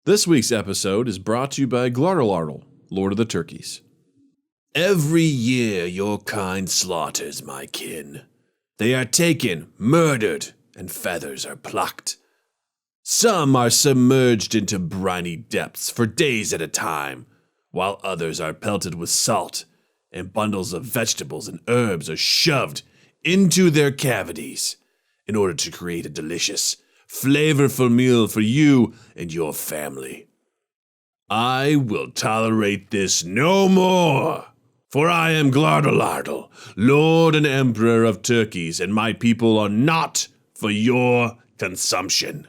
This week's episode is brought to you by Glartlelartle, Lord of the Turkeys. Every year your kind slaughters my kin. They are taken, murdered, and feathers are plucked. Some are submerged into briny depths for days at a time, while others are pelted with salt, and bundles of vegetables and herbs are shoved into their cavities in order to create a delicious, flavorful meal for you and your family. I will tolerate this no more, for I am Glartlelartle, Lord and Emperor of Turkeys, and my people are not for your consumption.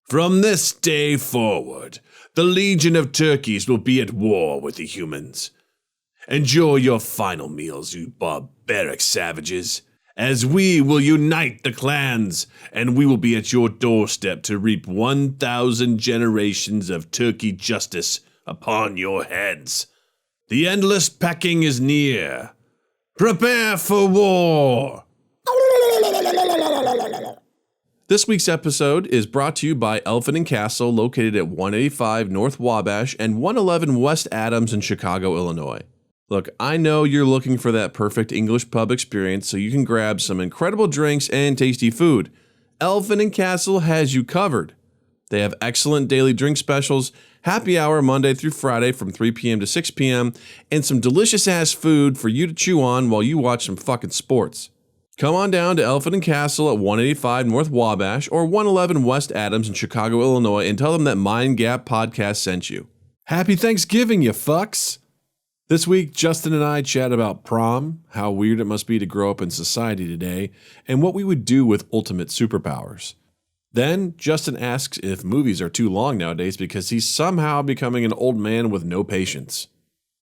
From this day forward, the Legion of Turkeys will be at war with the humans. Enjoy your final meals, you barbaric savages, as we will unite the clans, and we will be at your doorstep to reap 1,000 generations of turkey justice upon your heads. The endless pecking is near. Prepare for war! This week's episode is brought to you by Elfin and Castle, located at 185 North Wabash and 111 West Adams in Chicago, Illinois. Look, I know you're looking for that perfect English pub experience so you can grab some incredible drinks and tasty food. Elfin and Castle has you covered. They have excellent daily drink specials, happy hour Monday through Friday from 3 p.m. to 6 p.m., and some delicious-ass food for you to chew on while you watch some fucking sports. Come on down to Elfin and Castle at 185 North Wabash or 111 West Adams in Chicago, Illinois, and tell them that Mind Gap Podcast sent you. Happy Thanksgiving, you fucks! This week, Justin and I chat about prom, how weird it must be to grow up in society today, and what we would do with ultimate superpowers. Then, Justin asks if movies are too long nowadays because he's somehow becoming an old man with no patience.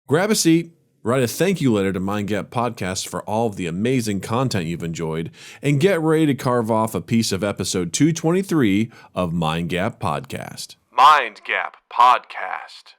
Grab a seat, write a thank you letter to Mind Gap Podcast for all of the amazing content you've enjoyed, and get ready to carve off a piece of episode 223 of Mind Gap Podcast. Mind Gap Podcast.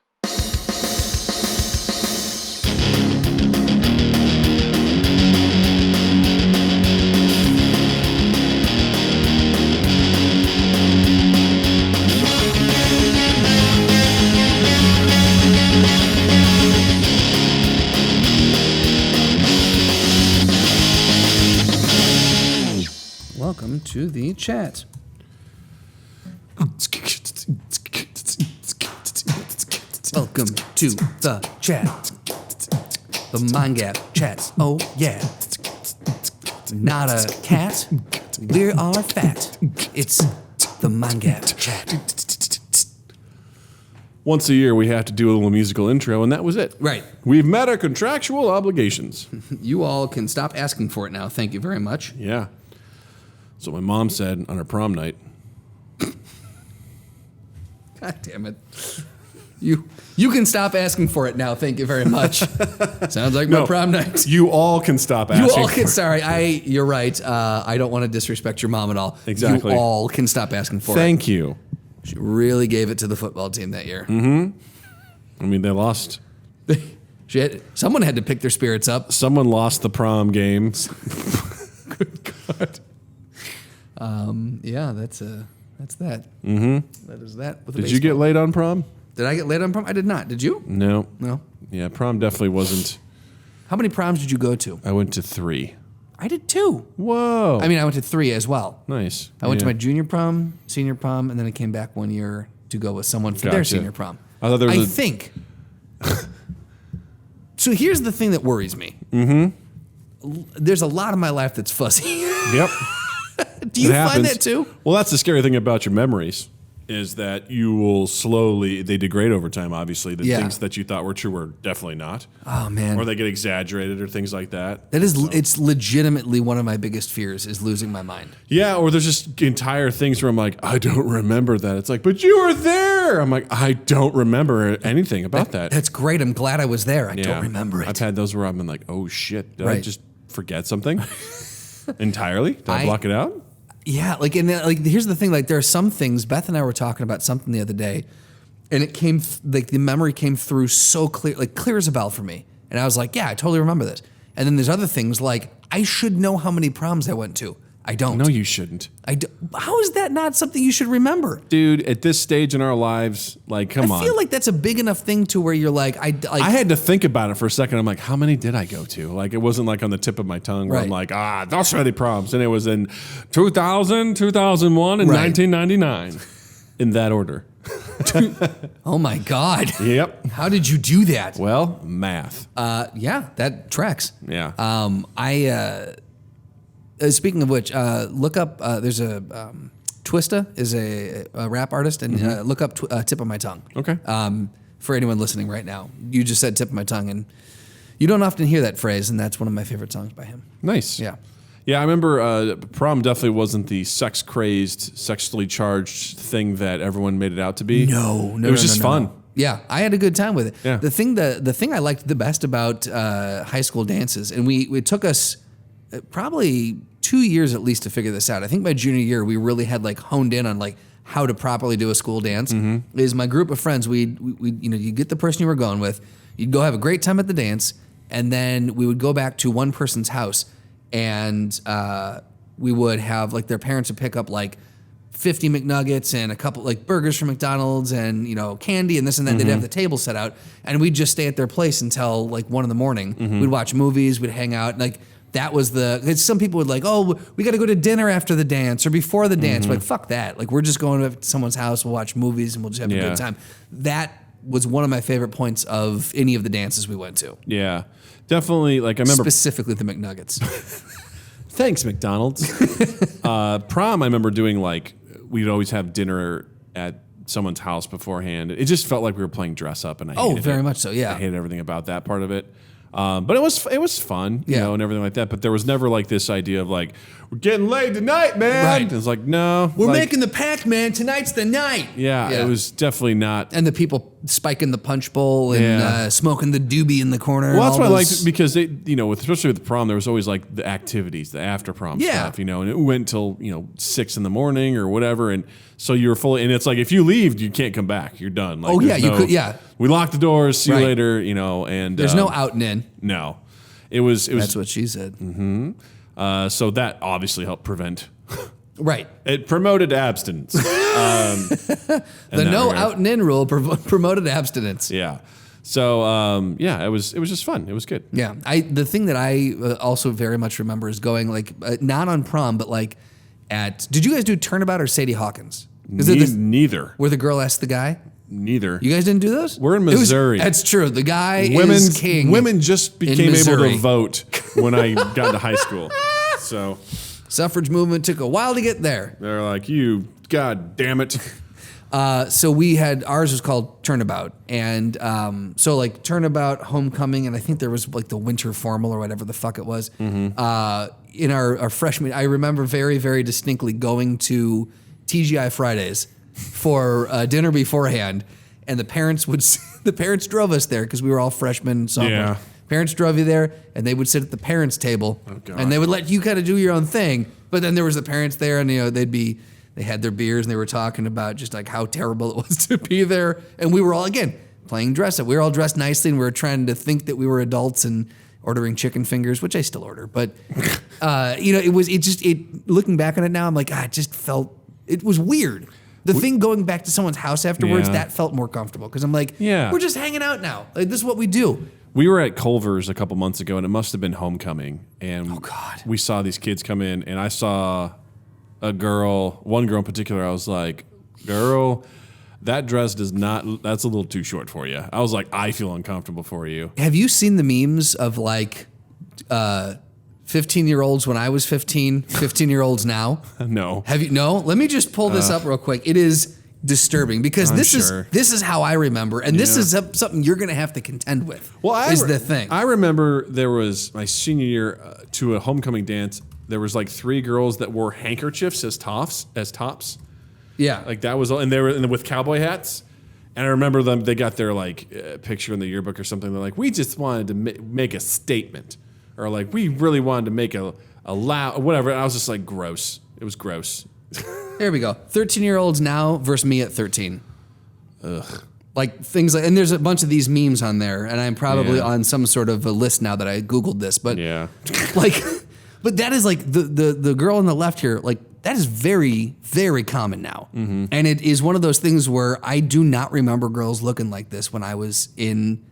Welcome to the chat. Welcome to the chat. The Mind Gap chats. Oh yeah. Not a cat. We are fat. It's the Mind Gap chat. Once a year, we have to do a little musical intro, and that was it. Right. We've met our contractual obligations. You all can stop asking for it now. Thank you very much. Yeah. That's what my mom said on her prom night. God damn it. You can stop asking for it now. Thank you very much. Sounds like my prom night. You all can stop asking. You all can. Sorry, you're right. I don't want to disrespect your mom at all. Exactly. You all can stop asking for it. Thank you. She really gave it to the football team that year. Mm-hmm. I mean, they lost. Someone had to pick their spirits up. Someone lost the prom game. Good God. Yeah, that's that. Mm-hmm. That is that. With Did you get laid on prom? Did I get laid on prom? I did not. Did you? No. No. Yeah, prom definitely wasn't. How many proms did you go to? I went to 3. I did 2. Whoa. I mean, I went to 3 as well. Nice. I went to my junior prom, senior prom, and then I came back one year to go with someone for their senior prom. I thought there was I think. So here's the thing that worries me. Mm-hmm. There's a lot of my life that's fuzzy. Yep. Do you find that too? Well, that's the scary thing about your memories, is that you will slowly, they degrade over time, obviously. The things that you thought were true were definitely not. Oh, man. Or they get exaggerated or things like that. That is, it's legitimately one of my biggest fears is losing my mind. Yeah, or there's just entire things where I'm like, I don't remember that. It's like, but you were there. I'm like, I don't remember anything about that. That's great. I'm glad I was there. I don't remember it. I've had those where I've been like, oh shit, did I just forget something entirely? Did I block it out? Yeah, here's the thing. Like, there are some things. Beth and I were talking about something the other day, and it came the memory came through so clear, like clear as a bell for me. And I was like, yeah, I totally remember this. And then there's other things like I should know how many proms I went to. I don't. No, you shouldn't. How is that not something you should remember? Dude, at this stage in our lives, like, come on. I feel like that's a big enough thing to where you're like, I had to think about it for a second. I'm like, how many did I go to? Like, it wasn't like on the tip of my tongue where I'm like, those are the proms. And it was in 2000, 2001, and 1999 in that order. Oh my God. Yep. How did you do that? Well, math. Yeah, that tracks. Yeah. Speaking of which, look up, there's a, Twista is a rap artist, and look up Tip of My Tongue. Okay. For anyone listening right now. You just said Tip of My Tongue, and you don't often hear that phrase, and that's one of my favorite songs by him. Nice. Yeah. Yeah, I remember Prom definitely wasn't the sex-crazed, sexually charged thing that everyone made it out to be. No. It was just fun. Yeah, I had a good time with it. Yeah. The thing I liked the best about high school dances, and it took us probably 2 years at least to figure this out. I think my junior year we really had like honed in on like how to properly do a school dance. Is my group of friends, we you get the person you were going with, you'd go have a great time at the dance, and then we would go back to one person's house, and we would have like their parents would pick up like 50 McNuggets and a couple like burgers from McDonald's and candy and this and that. They'd have the table set out, and we'd just stay at their place until like 1 a.m. We'd watch movies, we'd hang out, like. That was cause some people would like, oh, we got to go to dinner after the dance or before the dance. We're like, fuck that. Like, we're just going to someone's house, we'll watch movies, and we'll just have a good time. That was one of my favorite points of any of the dances we went to. Yeah, definitely. Like, I remember specifically the McNuggets. Thanks, McDonald's. Prom, I remember doing like, we'd always have dinner at someone's house beforehand. It just felt like we were playing dress up, and I hated very it. much so, yeah. I hated everything about that part of it. But it was fun, you know, and everything like that. But there was never like this idea of like, we're getting laid tonight, man. Right. It's like, no. We're like, making the pact, man. Tonight's the night. Yeah, it was definitely not. And the people spiking the punch bowl and smoking the doobie in the corner. Well, that's what I liked, because they, especially with the prom, there was always like the activities, the after prom stuff, and it went till 6 a.m. or whatever, and so you were fully, and it's like if you leave, you can't come back. You're done. Like, you could, we lock the doors. See you later. And there's no out and in. No, it was. That's what she said. So that obviously helped prevent. Right. It promoted abstinence. The no out and in rule promoted abstinence. Yeah. So it was just fun. It was good. Yeah. The thing that I also very much remember is going like not on prom, but like did you guys do Turnabout or Sadie Hawkins? Neither. Where the girl asked the guy? Neither. You guys didn't do those? We're in Missouri. That's true. The guy is king. Women just became able to vote when I got to high school. So suffrage movement took a while to get there. They're like, God damn it. So we had, ours was called Turnabout. And so like Turnabout, Homecoming, and I think there was like the Winter Formal or whatever the fuck it was. In our freshman, I remember very, very distinctly going to TGI Fridays for dinner beforehand. And the parents drove us there because we were all freshmen, sophomores. Yeah. Parents drove you there, and they would sit at the parents' table, and they would let you kind of do your own thing. But then there was the parents there, and they had their beers, and they were talking about just like how terrible it was to be there. And we were all again playing dress up. We were all dressed nicely, and we were trying to think that we were adults and ordering chicken fingers, which I still order. But looking back on it now, I'm like, it was weird. The thing going back to someone's house afterwards, that felt more comfortable because I'm like, we're just hanging out now. Like, this is what we do. We were at Culver's a couple months ago, and it must have been homecoming. And we saw these kids come in, and I saw one girl in particular. I was like, girl, that dress that's a little too short for you. I was like, I feel uncomfortable for you. Have you seen the memes of like 15-year-olds when I was 15, 15-year-olds now? No. Have you? No? Let me just pull this up real quick. It is disturbing because this is how I remember, and this is something you're going to have to contend with. Well, the thing. I remember there was my senior year to a homecoming dance. There was like 3 girls that wore handkerchiefs as tops. Yeah, like that was, and they were with cowboy hats. And I remember them. They got their like picture in the yearbook or something. They're like, we just wanted to make a statement, or like we really wanted to make a loud whatever. And I was just like, gross. It was gross. There we go. 13-year-olds now versus me at 13. Ugh. Like things like, and there's a bunch of these memes on there, and I'm probably on some sort of a list now that I Googled this, but like But that is like the girl on the left here, like that is very, very common now. Mm-hmm. And it is one of those things where I do not remember girls looking like this when I was in.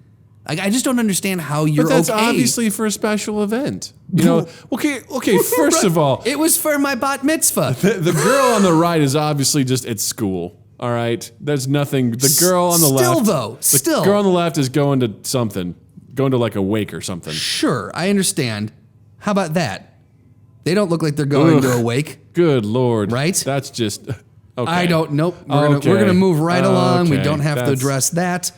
Like, I just don't understand how you're But that's okay. obviously for a special event. You know, okay, first of all. It was for my bat mitzvah. The girl on the right is obviously just at school, all right? There's nothing. The girl on the left. Still. The girl on the left is going to something, going to like a wake or something. Sure, I understand. How about that? They don't look like they're going to a wake. Good Lord. Right? That's just. Okay. I don't. Nope. We're gonna move right along. We don't have to address that.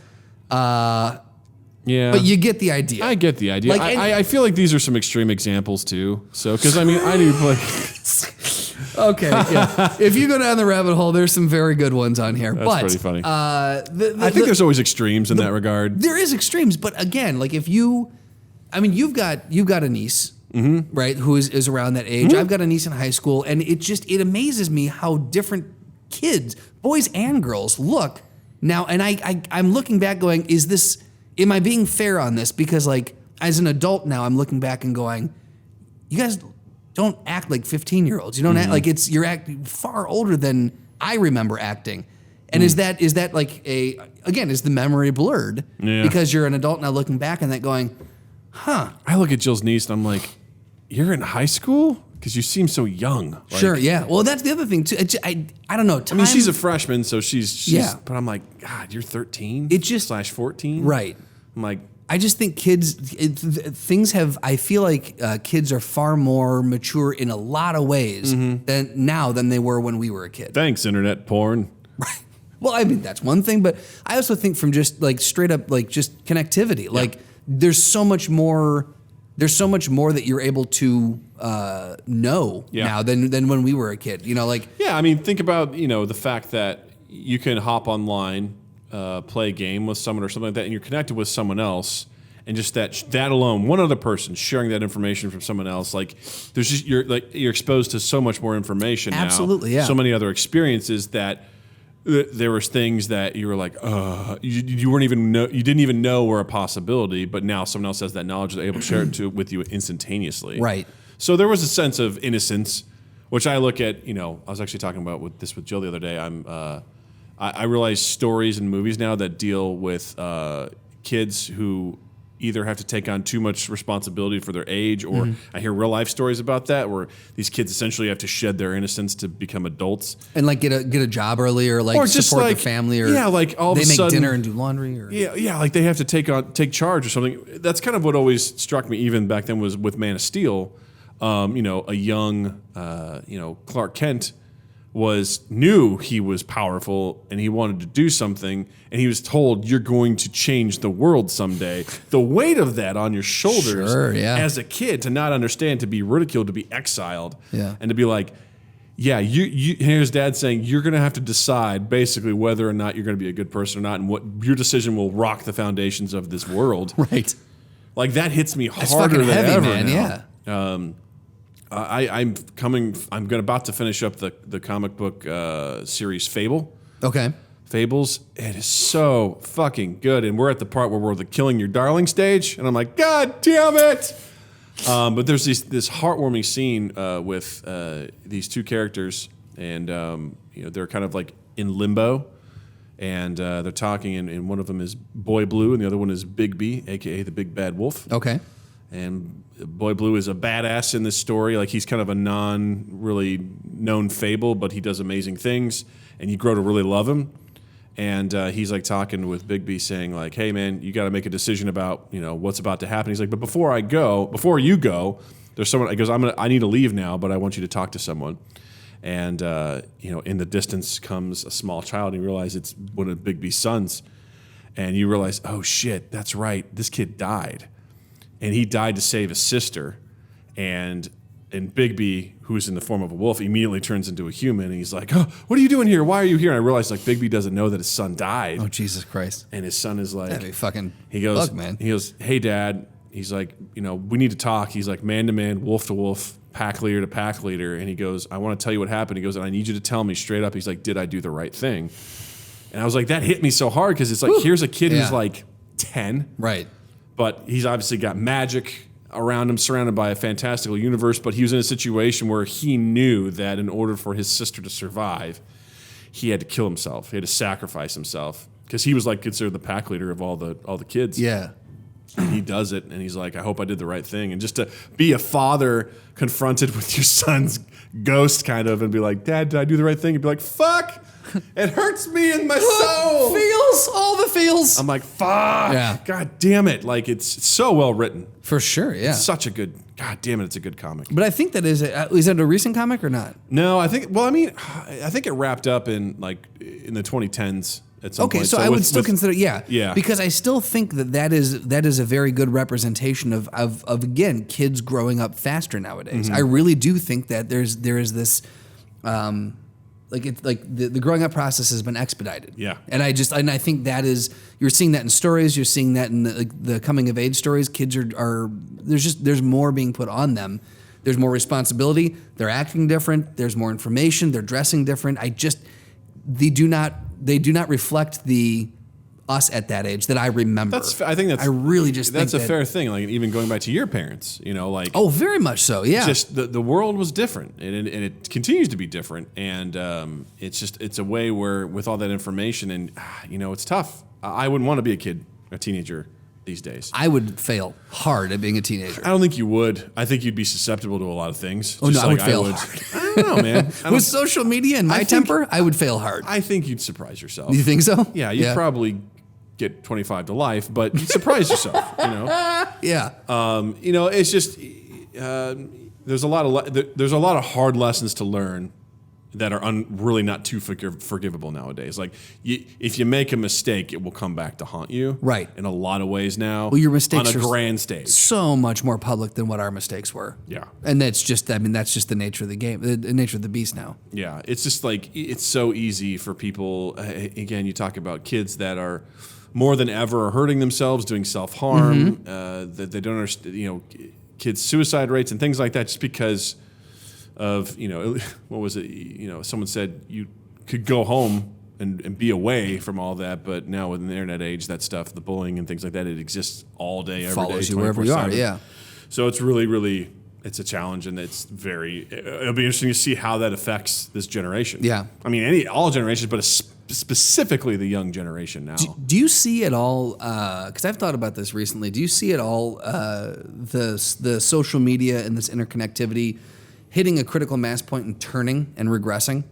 Yeah. But you get the idea. I get the idea. Like, I feel like these are some extreme examples too. So, because I mean, I do play. Okay, yeah. If you go down the rabbit hole, there's some very good ones on here. That's pretty funny. I I think there's always extremes in that regard. There is extremes, but again, like if you, I mean, you've got a niece, right, who is around that age. I've got a niece in high school, and it amazes me how different kids, boys and girls, look now. And I'm looking back, going, am I being fair on this? Because like as an adult now, I'm looking back and going, you guys don't act like 15-year-olds. You don't act like you're acting far older than I remember acting. And is that like is the memory blurred? Yeah. Because you're an adult now looking back on that going, huh. I look at Jill's niece and I'm like, you're in high school? Because you seem so young. Like, sure, yeah. Well, that's the other thing too. I don't know. I mean, she's a freshman, so she's Yeah. But I'm like, God, you're 13? It just- /14? Right. I'm like, I just think I feel like kids are far more mature in a lot of ways than they were when we were a kid. thanks, internet porn. Right. Well, I mean, that's one thing, but I also think from just like straight up, like just connectivity, like there's so much more that you're able to know now than when we were a kid, you know, like. Yeah, I mean, think about, the fact that you can hop online, play a game with someone or something like that, and you're connected with someone else, and just that alone, one other person sharing that information from someone else, like there's just you're exposed to so much more information now. Absolutely, yeah. So many other experiences that there was things that you were like, you didn't even know were a possibility, but now someone else has that knowledge, they're able to share it with you instantaneously. Right. So there was a sense of innocence, which I look at. I was actually talking about with Jill the other day. I realize stories and movies now that deal with kids who either have to take on too much responsibility for their age, or I hear real life stories about that where these kids essentially have to shed their innocence to become adults And like get a job early, or like just support like, their family, or like all of they a make sudden, dinner and do laundry, or like they have to take charge or something. That's kind of what always struck me even back then was with Man of Steel. A young Clark Kent knew he was powerful and he wanted to do something, and he was told, you're going to change the world someday. The weight of that on your shoulders as a kid, to not understand, to be ridiculed, to be exiled, and to be like, here's dad saying you're going to have to decide basically whether or not you're going to be a good person or not, and what your decision will rock the foundations of this world. Right. Like that hits me It's harder fucking than heavy, ever man. now. Yeah. I'm about to finish up the comic book series Fable. Okay. Fables. It is so fucking good, and we're at the part where we're the killing your darling stage, and I'm like, God damn it! But there's this heartwarming scene with these two characters, and they're kind of like in limbo, and they're talking, and one of them is Boy Blue, and the other one is Big B, aka the Big Bad Wolf. Okay. And Boy Blue is a badass in this story. Like, he's kind of a really known fable, but he does amazing things, and you grow to really love him. And he's like talking with Big B, saying like, "Hey man, you got to make a decision about what's about to happen." He's like, "But before you go, there's someone." He goes, "I need to leave now, but I want you to talk to someone." And in the distance comes a small child, and you realize it's one of Big B's sons, and you realize, oh shit, that's right, this kid died. And he died to save his sister, and Big B, who is in the form of a wolf, immediately turns into a human, and he's like, "Oh, what are you doing here? Why are you here?" And I realized like Big B doesn't know that his son died. Oh, Jesus Christ! And his son is like, That'd be fucking he goes, bug, man. He goes, "Hey Dad," he's like, "we need to talk." He's like, man to man, wolf to wolf, pack leader to pack leader, and he goes, "I want to tell you what happened." He goes, "And I need you to tell me straight up." He's like, "Did I do the right thing?" And I was like, that hit me so hard, because it's like, here's a kid who's like 10, right? but he's obviously got magic. around him, surrounded by a fantastical universe, but he was in a situation where he knew that in order for his sister to survive, he had to kill himself. He had to sacrifice himself because he was like considered the pack leader of all the kids. Yeah. And he does it, and he's like, I hope I did the right thing. And just to be a father confronted with your son's ghost kind of and be like, Dad, did I do the right thing? And be like, fuck, it hurts me in my soul. Feels, all the feels. I'm like, fuck, Yeah. God damn it. Like, it's so well written. For sure, yeah. It's such a good, God damn it, it's a good comic. But I think that is that a recent comic or not? No, I think it wrapped up in the 2010s. At some point. So I would still consider, Yeah. because I still think that is a very good representation of again kids growing up faster nowadays. Mm-hmm. I really do think that there is this, the growing up process has been expedited. Yeah. And I think that is, you're seeing that in stories, you're seeing that in the coming of age stories. Kids are there's more being put on them. There's more responsibility. They're acting different. There's more information. They're dressing different. They do not reflect the us at that age that I remember. I think that's. I really just that's think a fair thing. Like even going back to your parents, Oh, very much so. Yeah. Just the world was different, and it continues to be different, and it's a way where with all that information, and it's tough. I wouldn't want to be a teenager these days. I would fail hard at being a teenager. I don't think you would. I think you'd be susceptible to a lot of things. Oh, no, I would fail hard. I don't know, man. With social media and my temper, I would fail hard. I think you'd surprise yourself. You think so? Yeah, you'd probably get 25 to life, but you'd surprise yourself. Yeah. It's just there's a lot of hard lessons to learn that are really not too forgivable nowadays. Like, if you make a mistake, it will come back to haunt you. Right. In a lot of ways now. Well, your mistakes on a are grand stage. So much more public than what our mistakes were. Yeah. And that's just the nature of the game, the nature of the beast now. Yeah. It's just like, it's so easy for people. Again, you talk about kids that are more than ever hurting themselves, doing self-harm, that they don't understand, kids' suicide rates and things like that just because of, what was it? Someone said you could go home and be away from all that, but now with the internet age, that stuff, the bullying and things like that, it exists all day, every Follows day, you wherever you are, yeah. So it's really, really, it's a challenge, and it'll be interesting to see how that affects this generation. Yeah. I mean, all generations, but specifically the young generation now. Do you see at all, because I've thought about this recently, do you see at all the social media and this interconnectivity hitting a critical mass point and turning and regressing?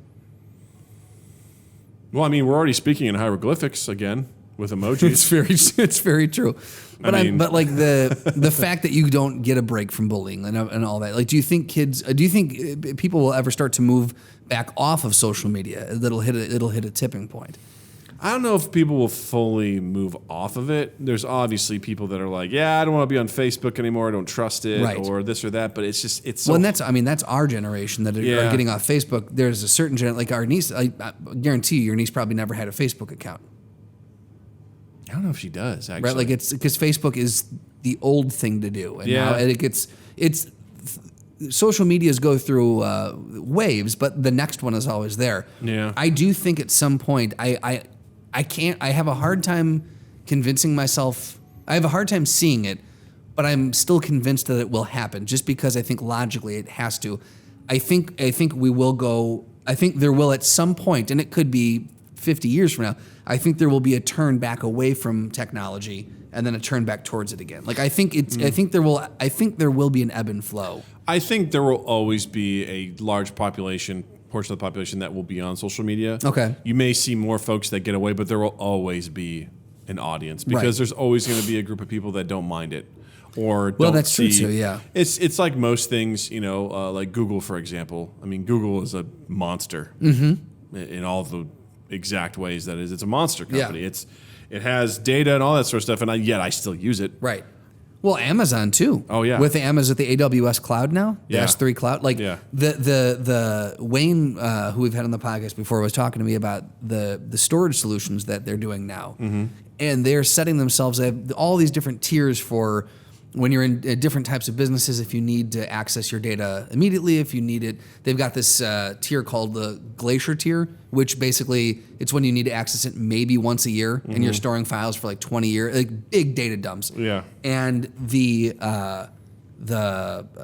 Well, I mean, we're already speaking in hieroglyphics again with emojis. It's very true. But but like the fact that you don't get a break from bullying and all that. Like, do you think people will ever start to move back off of social media? It'll hit a tipping point. I don't know if people will fully move off of it. There's obviously people that are like, yeah, I don't want to be on Facebook anymore. I don't trust it, or this or that. But it's so. Well, and that's our generation that are getting off Facebook. There's a certain like our niece. I guarantee you, your niece probably never had a Facebook account. I don't know if she does, actually. Right, like it's because Facebook is the old thing to do, and now it's social medias go through waves, but the next one is always there. Yeah, I do think at some point I have a hard time convincing myself. I have a hard time seeing it, but I'm still convinced that it will happen. Just because I think logically it has to. I think we will go. I think there will at some point, and it could be 50 years from now. I think there will be a turn back away from technology and then a turn back towards it again. Like I think there will be an ebb and flow. I think there will always be a large portion of the population that will be on social media. Okay. You may see more folks that get away, but there will always be an audience because there's always going to be a group of people that don't mind it. Or well, that's true too. Yeah, it's like most things, like Google, for example. I mean, Google is a monster in all the exact ways that is. It's a monster company. Yeah. It has data and all that sort of stuff, and yet I still use it. Right. Well, Amazon too. Oh yeah. With the AWS cloud now, the S3 cloud. Like the Wayne, who we've had on the podcast before, was talking to me about the storage solutions that they're doing now, and they're setting themselves. They have all these different tiers for when you're in different types of businesses. If you need to access your data immediately, if you need it, they've got this tier called the Glacier tier, which basically it's when you need to access it maybe once a year, and you're storing files for like 20 years, like big data dumps. Yeah. And the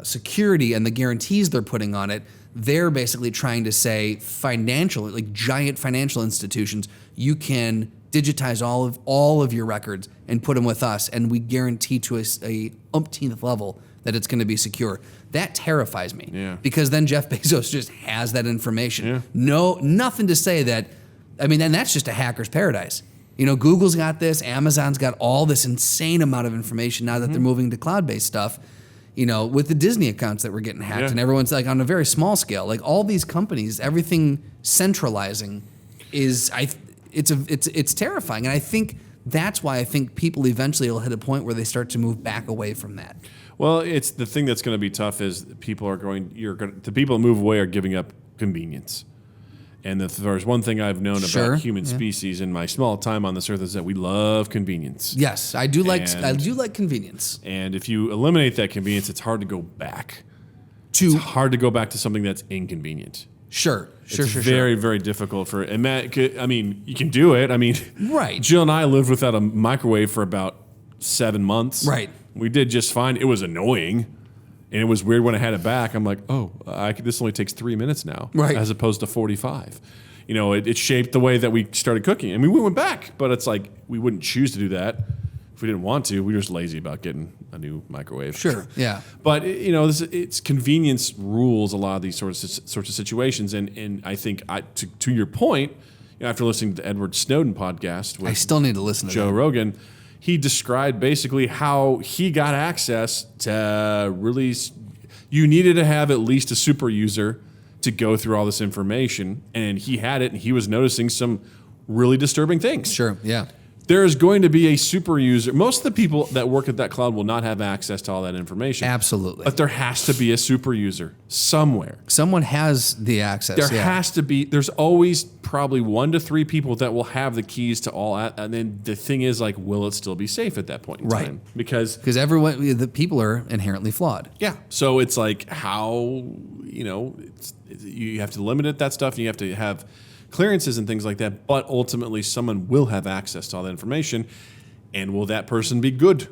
security and the guarantees they're putting on it, they're basically trying to say financial, like giant financial institutions, you can digitize all of your records and put them with us, and we guarantee to a umpteenth level that it's going to be secure. That terrifies me. Yeah. Because then Jeff Bezos just has that information. Yeah. Nothing to say that. I mean, and that's just a hacker's paradise. You know, Google's got this, Amazon's got all this insane amount of information now that they're moving to cloud-based stuff. You know, with the Disney accounts that were getting hacked, and everyone's like on a very small scale. Like all these companies, everything centralizing is it's terrifying, and I think that's why I think people eventually will hit a point where they start to move back away from that. Well, it's the thing that's going to be tough is the people that move away are giving up convenience. And if there's one thing I've known about human species in my small time on this earth is that we love convenience. Yes, I do like convenience. And if you eliminate that convenience, it's hard to go back. It's hard to go back to something that's inconvenient. Sure. It's very, very difficult for. And Matt, I mean, you can do it. I mean, right. Jill and I lived without a microwave for about 7 months. Right. We did just fine. It was annoying. And it was weird when I had it back. I'm like, this only takes 3 minutes now, right, as opposed to 45. You know, it shaped the way that we started cooking. I mean, we went back, but it's like we wouldn't choose to do that if we didn't want to. We were just lazy about getting a new microwave. Sure, yeah. But you know, it's convenience rules a lot of these sorts of situations. And I think to your point, you know, after listening to the Edward Snowden podcast, with I still need to listen to Joe Rogan. He described basically how he got access to release. You needed to have at least a super user to go through all this information, and he had it, and he was noticing some really disturbing things. Sure, yeah. There's going to be a super user. Most of the people that work at that cloud will not have access to all that information. Absolutely. But there has to be a super user somewhere. Someone has the access. There has to be. There's always probably 1 to 3 people that will have the keys to all that. And then the thing is, like, will it still be safe at that point in time? Because the people are inherently flawed. Yeah. So it's like how, you know, you have to limit that stuff, and you have to have clearances and things like that, but ultimately someone will have access to all that information, and will that person be good?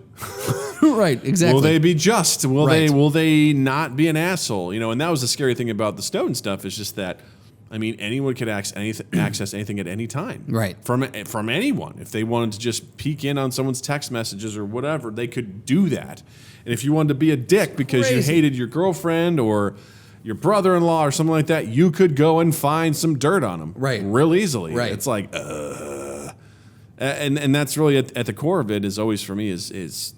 Right, exactly. Will they be just? Will they not be an asshole? You know, and that was the scary thing about the Snowden stuff, is just that, I mean, anyone could access anything at any time. Right. From anyone. If they wanted to just peek in on someone's text messages or whatever, they could do that. And if you wanted to be a dick because you hated your girlfriend or your brother-in-law or something like that, you could go and find some dirt on them, real easily. Right. It's like, and that's really at the core of it. Is always for me is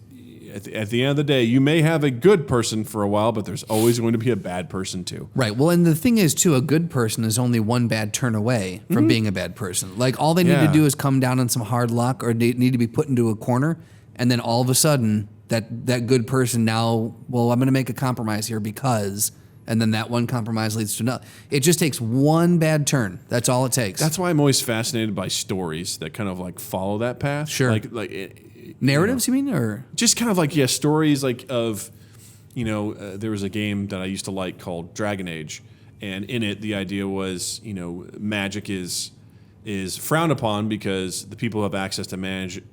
at the end of the day, you may have a good person for a while, but there's always going to be a bad person too. Right. Well, and the thing is too, a good person is only one bad turn away from being a bad person. Like all they need to do is come down on some hard luck, or they need to be put into a corner, and then all of a sudden that good person now, well, I'm going to make a compromise here because. And then that one compromise leads to another. It just takes one bad turn. That's all it takes. That's why I'm always fascinated by stories that kind of like follow that path. Sure. Narratives, you mean, or just kind of like stories like of, you know, there was a game that I used to like called Dragon Age, and in it the idea was, you know, magic is frowned upon because the people who have access to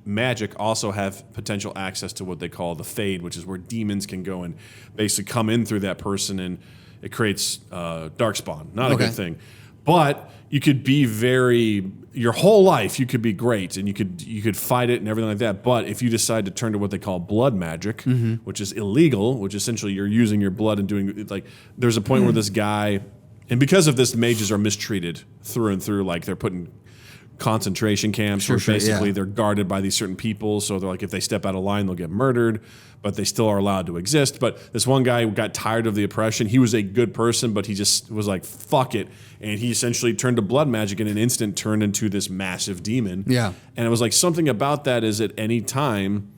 magic also have potential access to what they call the Fade, which is where demons can go and basically come in through that person, and it creates darkspawn. Not a good thing. But you could be your whole life you could be great, and you could fight it and everything like that. But if you decide to turn to what they call blood magic, which is illegal, which essentially you're using your blood and doing, like, there's a point where this guy, and because of this, mages are mistreated through and through. Like, they're put in concentration camps where basically they're guarded by these certain people. So they're like, if they step out of line, they'll get murdered, but they still are allowed to exist. But this one guy got tired of the oppression. He was a good person, but he just was like, fuck it. And he essentially turned to blood magic, in an instant turned into this massive demon. Yeah. And it was like, something about that is at any time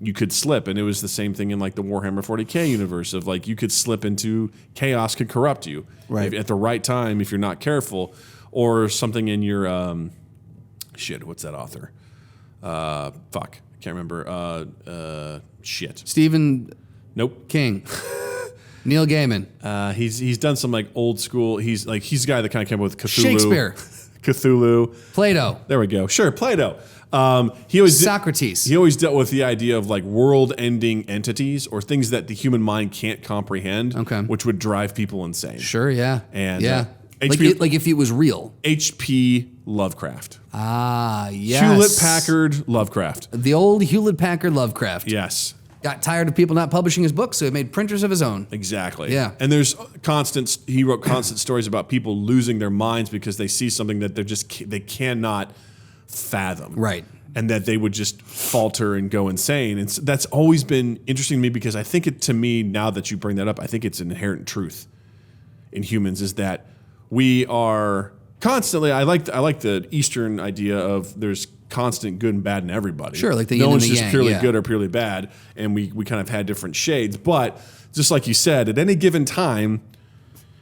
you could slip. And it was the same thing in like the Warhammer 40K universe of like, you could slip into chaos could corrupt you at the right time if you're not careful, or something in your, what's that author? Fuck. I can't remember. Stephen Nope. King. Neil Gaiman. He's done some like old school. He's the guy that kind of came up with Cthulhu. Shakespeare. Cthulhu. Plato. There we go. Sure, Plato. He always Socrates. He always dealt with the idea of like world-ending entities or things that the human mind can't comprehend, which would drive people insane. Sure, yeah. And like if it was real. H.P. Lovecraft. Ah, yes. Hewlett-Packard Lovecraft. The old Hewlett-Packard Lovecraft. Yes. Got tired of people not publishing his books, so he made printers of his own. Exactly. Yeah. And there's he wrote constant stories about people losing their minds because they see something that they cannot fathom. Right. And that they would just falter and go insane. And so that's always been interesting to me because I think to me, now that you bring that up, I think it's an inherent truth in humans is that we are constantly, I like the Eastern idea of there's constant good and bad in everybody. Sure, like the no yin one's and the just yang, purely yeah. good or purely bad, and we kind of had different shades. But just like you said, at any given time,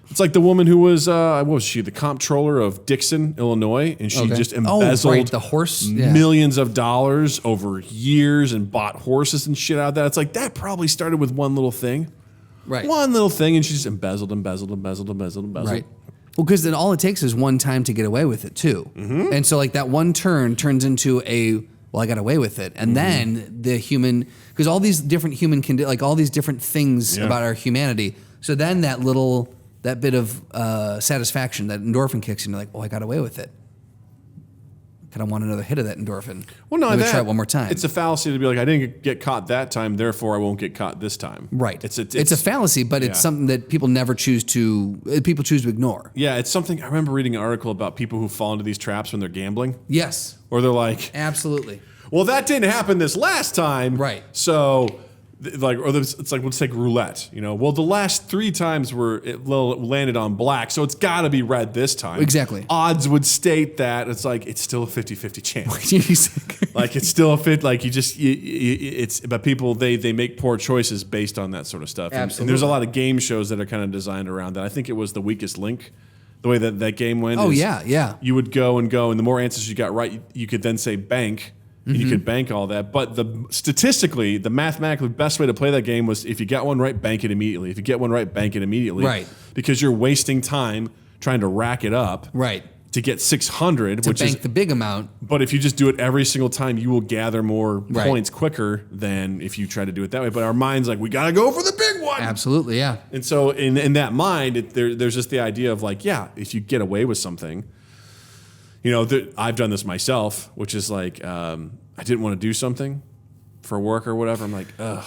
it's like the woman who was what was she? The comptroller of Dixon, Illinois, and she just embezzled the horse millions of dollars over years and bought horses and shit out of that. It's like that probably started with one little thing, right? One little thing, and she just embezzled. Right. Well, because then all it takes is one time to get away with it too, and so like that one turn turns into I got away with it, and then the human, because all these different human like all these different things about our humanity. So then that bit of satisfaction, that endorphin kicks in. You're like, I got away with it. Kind of want another hit of that endorphin. Well, no, let me try it one more time. It's a fallacy to be like, I didn't get caught that time, therefore I won't get caught this time. Right. It's a fallacy, but it's something that people choose to ignore. Yeah, it's something. I remember reading an article about people who fall into these traps when they're gambling. Yes. Or they're like, absolutely. Well, that didn't happen this last time. Right. So, like, or it's like, let's take roulette. Well, the last 3 times it landed on black, so it's got to be red this time. Exactly. Odds would state that. It's like, it's still a 50-50 chance. Like, it's still a fit. Like, but people, they make poor choices based on that sort of stuff. Absolutely. And there's a lot of game shows that are kind of designed around that. I think it was The Weakest Link. The way that game went. Oh, yeah. You would go, and the more answers you got right, you could then say bank. And you could bank all that. But the mathematically best way to play that game was if you got one right, bank it immediately. If you get one right, bank it immediately. Right. Because you're wasting time trying to rack it up. Right. To get 600, which is the big amount. But if you just do it every single time, you will gather more points quicker than if you try to do it that way. But our mind's like, we got to go for the big one. Absolutely, yeah. And so in that mind, there's just the idea of like, yeah, if you get away with something, I've done this myself, which is like, I didn't want to do something for work or whatever. I'm like, ugh.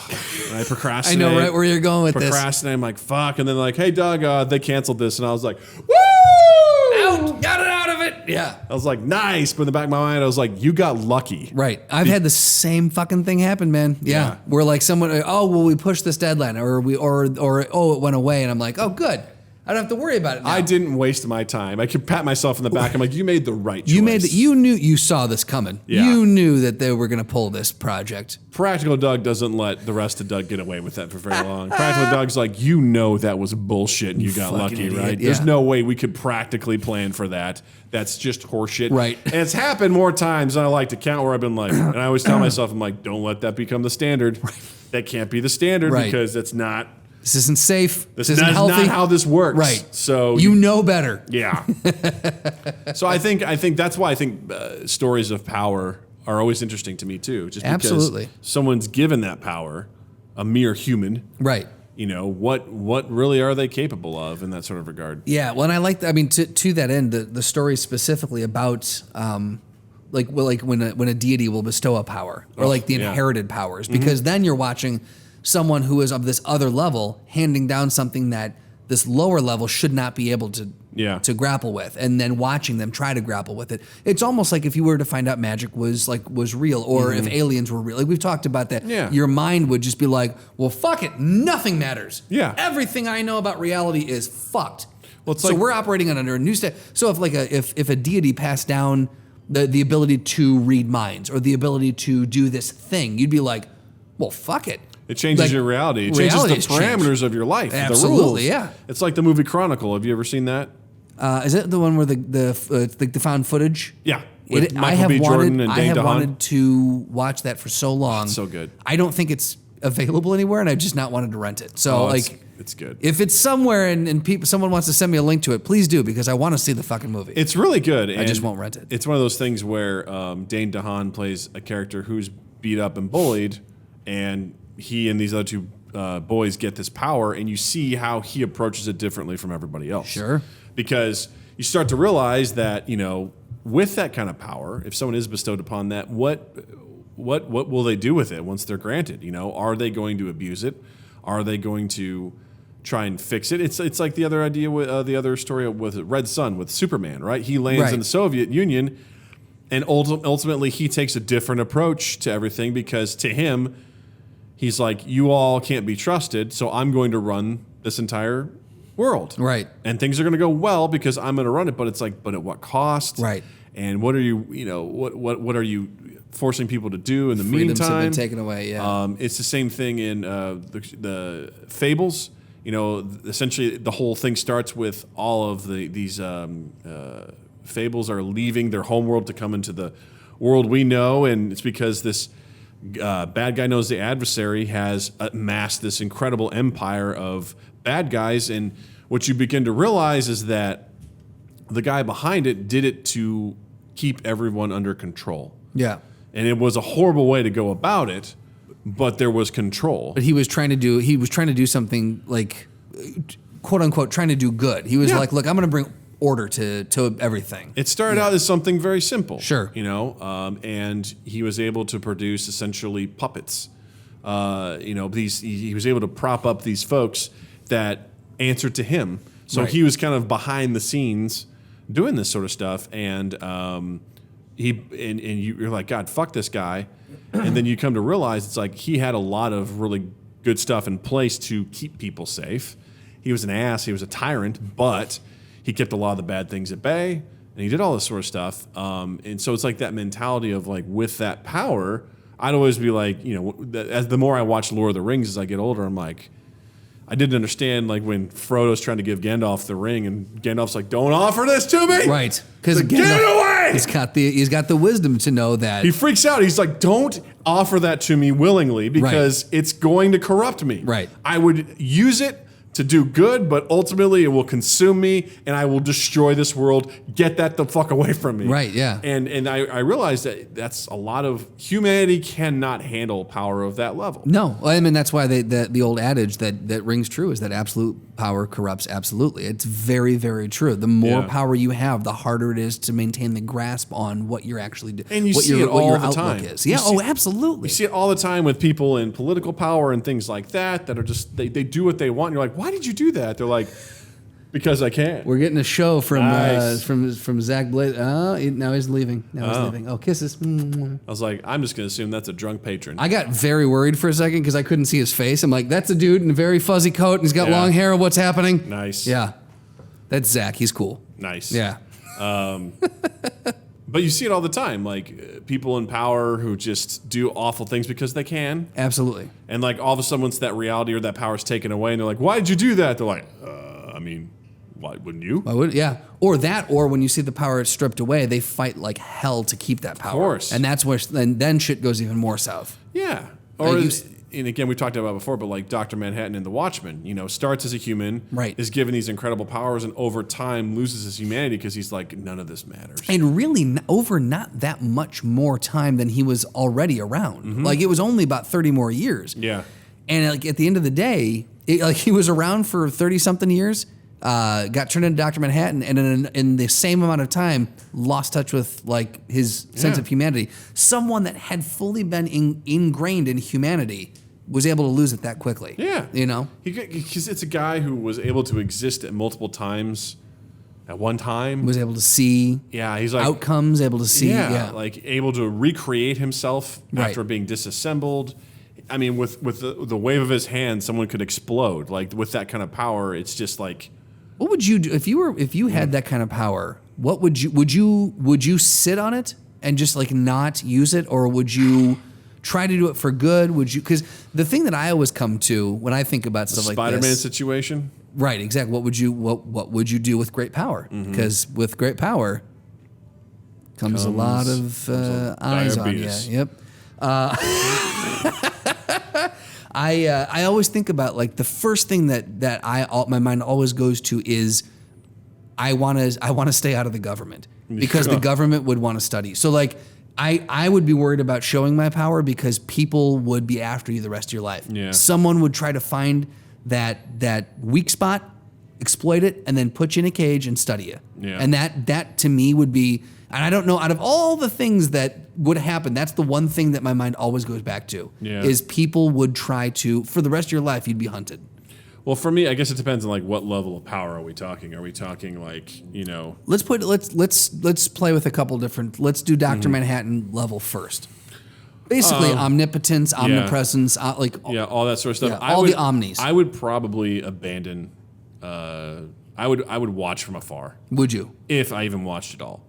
And I procrastinate. I know right where you're going with this. Procrastinate. I'm like, fuck. And then like, hey, Doug, they canceled this. And I was like, woo! Out! Got it out of it! Yeah. I was like, nice. But in the back of my mind, I was like, you got lucky. Right. I've had the same fucking thing happen, man. Yeah. Where like someone, we pushed this deadline or it went away. And I'm like, oh, good. I don't have to worry about it now. I didn't waste my time. I could pat myself in the back. I'm like, you made the right choice. You saw this coming. Yeah. You knew that they were going to pull this project. Practical Doug doesn't let the rest of Doug get away with that for very long. Practical Doug's like, that was bullshit and you got lucky, idiot. right? Yeah. There's no way we could practically plan for that. That's just horseshit. Right. And it's happened more times than I like to count where I've been like, and I always tell myself, I'm like, don't let that become the standard. Right. That can't be the standard because it's not. This isn't safe. This isn't healthy. Not how this works. Right. So you know better. Yeah. So I think that's why I think stories of power are always interesting to me too. Just because someone's given that power, a mere human. Right. What really are they capable of in that sort of regard? Yeah. Well, and I like. To that end, the story specifically about. Like when a deity will bestow a power or like the inherited powers, because then you're watching someone who is of this other level handing down something that this lower level should not be able to grapple with, and then watching them try to grapple with it. It's almost like if you were to find out magic was real, or if aliens were real. Like we've talked about that. Yeah. Your mind would just be like, well, fuck it, nothing matters. Yeah. Everything I know about reality is fucked. Well, so we're operating under a new state. So if a deity passed down the ability to read minds or the ability to do this thing, you'd be like, well, fuck it. It changes your reality. It changes the parameters of your life. Absolutely, the rules. Yeah. It's like the movie Chronicle. Have you ever seen that? Is it the one where the found footage? Yeah. I have wanted to watch that for so long. Oh, it's so good. I don't think it's available anywhere, and I just not wanted to rent it. So it's good. If it's somewhere and someone wants to send me a link to it, please do, because I want to see the fucking movie. It's really good. I just won't rent it. It's one of those things where Dane DeHaan plays a character who's beat up and bullied, and he and these other two boys get this power, and you see how he approaches it differently from everybody else. Sure. Because you start to realize that, with that kind of power, if someone is bestowed upon that, what will they do with it once they're granted? Are they going to abuse it? Are they going to try and fix it? It's like the other idea with the other story with Red Sun with Superman, right? He lands in the Soviet Union, and ultimately he takes a different approach to everything, because to him, he's like, you all can't be trusted, so I'm going to run this entire world. Right. And things are going to go well because I'm going to run it, but it's like, but at what cost? Right. And what are you, what are you forcing people to do in the Freedoms meantime? have been taken away, yeah. It's the same thing in the Fables. Essentially the whole thing starts with all of these Fables are leaving their homeworld to come into the world we know, and it's because this bad guy knows the adversary has amassed this incredible empire of bad guys, and what you begin to realize is that the guy behind it did it to keep everyone under control. Yeah. And it was a horrible way to go about it, but there was control. But he was trying to do something like, quote unquote, trying to do good. He was like, look, I'm going to bring order to everything. It started out as something very simple. Sure. And he was able to produce essentially puppets. He was able to prop up these folks that answered to him. So he was kind of behind the scenes doing this sort of stuff, and you're like, God, fuck this guy. And then you come to realize it's like he had a lot of really good stuff in place to keep people safe. He was an ass, he was a tyrant, but he kept a lot of the bad things at bay, and he did all this sort of stuff. And so it's like that mentality of like, with that power, I'd always be like, as the more I watch Lord of the Rings as I get older, I'm like, I didn't understand like when Frodo's trying to give Gandalf the ring, and Gandalf's like, "Don't offer this to me!" Right? Because get it away! He's got the wisdom to know that. He freaks out. He's like, "Don't offer that to me willingly, because it's going to corrupt me. Right? I would use it to do good, but ultimately it will consume me, and I will destroy this world. Get that the fuck away from me." Right? Yeah. And I realized that that's a lot of humanity cannot handle power of that level. No, I mean that's why the old adage that rings true is that absolute power corrupts absolutely. It's very, very true. The more power you have, the harder it is to maintain the grasp on what you're actually doing. And you see it all the time. Yeah. Absolutely. You see it all the time with people in political power and things like that are just they do what they want. And you're like, why did you do that? They're like, because I can. We're getting a show from Nice. from Zach Blade. Now he's leaving. He's leaving. Oh, kisses. I was like, I'm just going to assume that's a drunk patron. I got very worried for a second because I couldn't see his face. I'm like, that's a dude in a very fuzzy coat and he's got long hair. What's happening? Nice. Yeah. That's Zach. He's cool. Nice. Yeah. But you see it all the time, like people in power who just do awful things because they can. Absolutely. And like all of a sudden, once that reality or that power is taken away, and they're like, "Why did you do that?" They're like, why wouldn't you?" I would, yeah. Or when you see the power stripped away, they fight like hell to keep that power. Of course. And that's where then shit goes even more south. Yeah. And again, we talked about before, but like Dr. Manhattan in The Watchmen, starts as a human, is given these incredible powers, and over time loses his humanity because he's like, none of this matters. And really, over not that much more time than he was already around. Mm-hmm. Like, it was only about 30 more years. Yeah. And like at the end of the day, he was around for 30-something years, got turned into Dr. Manhattan, and in the same amount of time, lost touch with like his sense of humanity. Someone that had fully been ingrained in humanity was able to lose it that quickly. Yeah. Because it's a guy who was able to exist at multiple times at one time. Was able to see he's like outcomes, able to see. Like able to recreate himself after being disassembled. I mean, with the wave of his hand, someone could explode. Like with that kind of power, it's just like. What would you do if you had that kind of power? What would you sit on it and just like not use it, or would you try to do it for good? Would you? Because the thing that I always come to when I think about stuff like this, Spider-Man situation, right? Exactly. What would you do with great power? Because with great power comes a lot of eyes diabetes. on you. Yep. I always think about like the first thing that my mind always goes to is I want to stay out of the government because the government would want to study. So like I would be worried about showing my power because people would be after you the rest of your life. Yeah. Someone would try to find that weak spot, exploit it, and then put you in a cage and study you. Yeah. And that to me would be, and I don't know, out of all the things that would happen, that's the one thing that my mind always goes back to, is people would try to, for the rest of your life, you'd be hunted. Well, for me, I guess it depends on like what level of power are we talking? Are we talking like, Let's play with a couple different, let's do Dr. Manhattan level first. Basically, omnipotence, omnipresence, all that sort of stuff. Yeah, the omnis. I would probably abandon. I would watch from afar. Would you? If I even watched it all,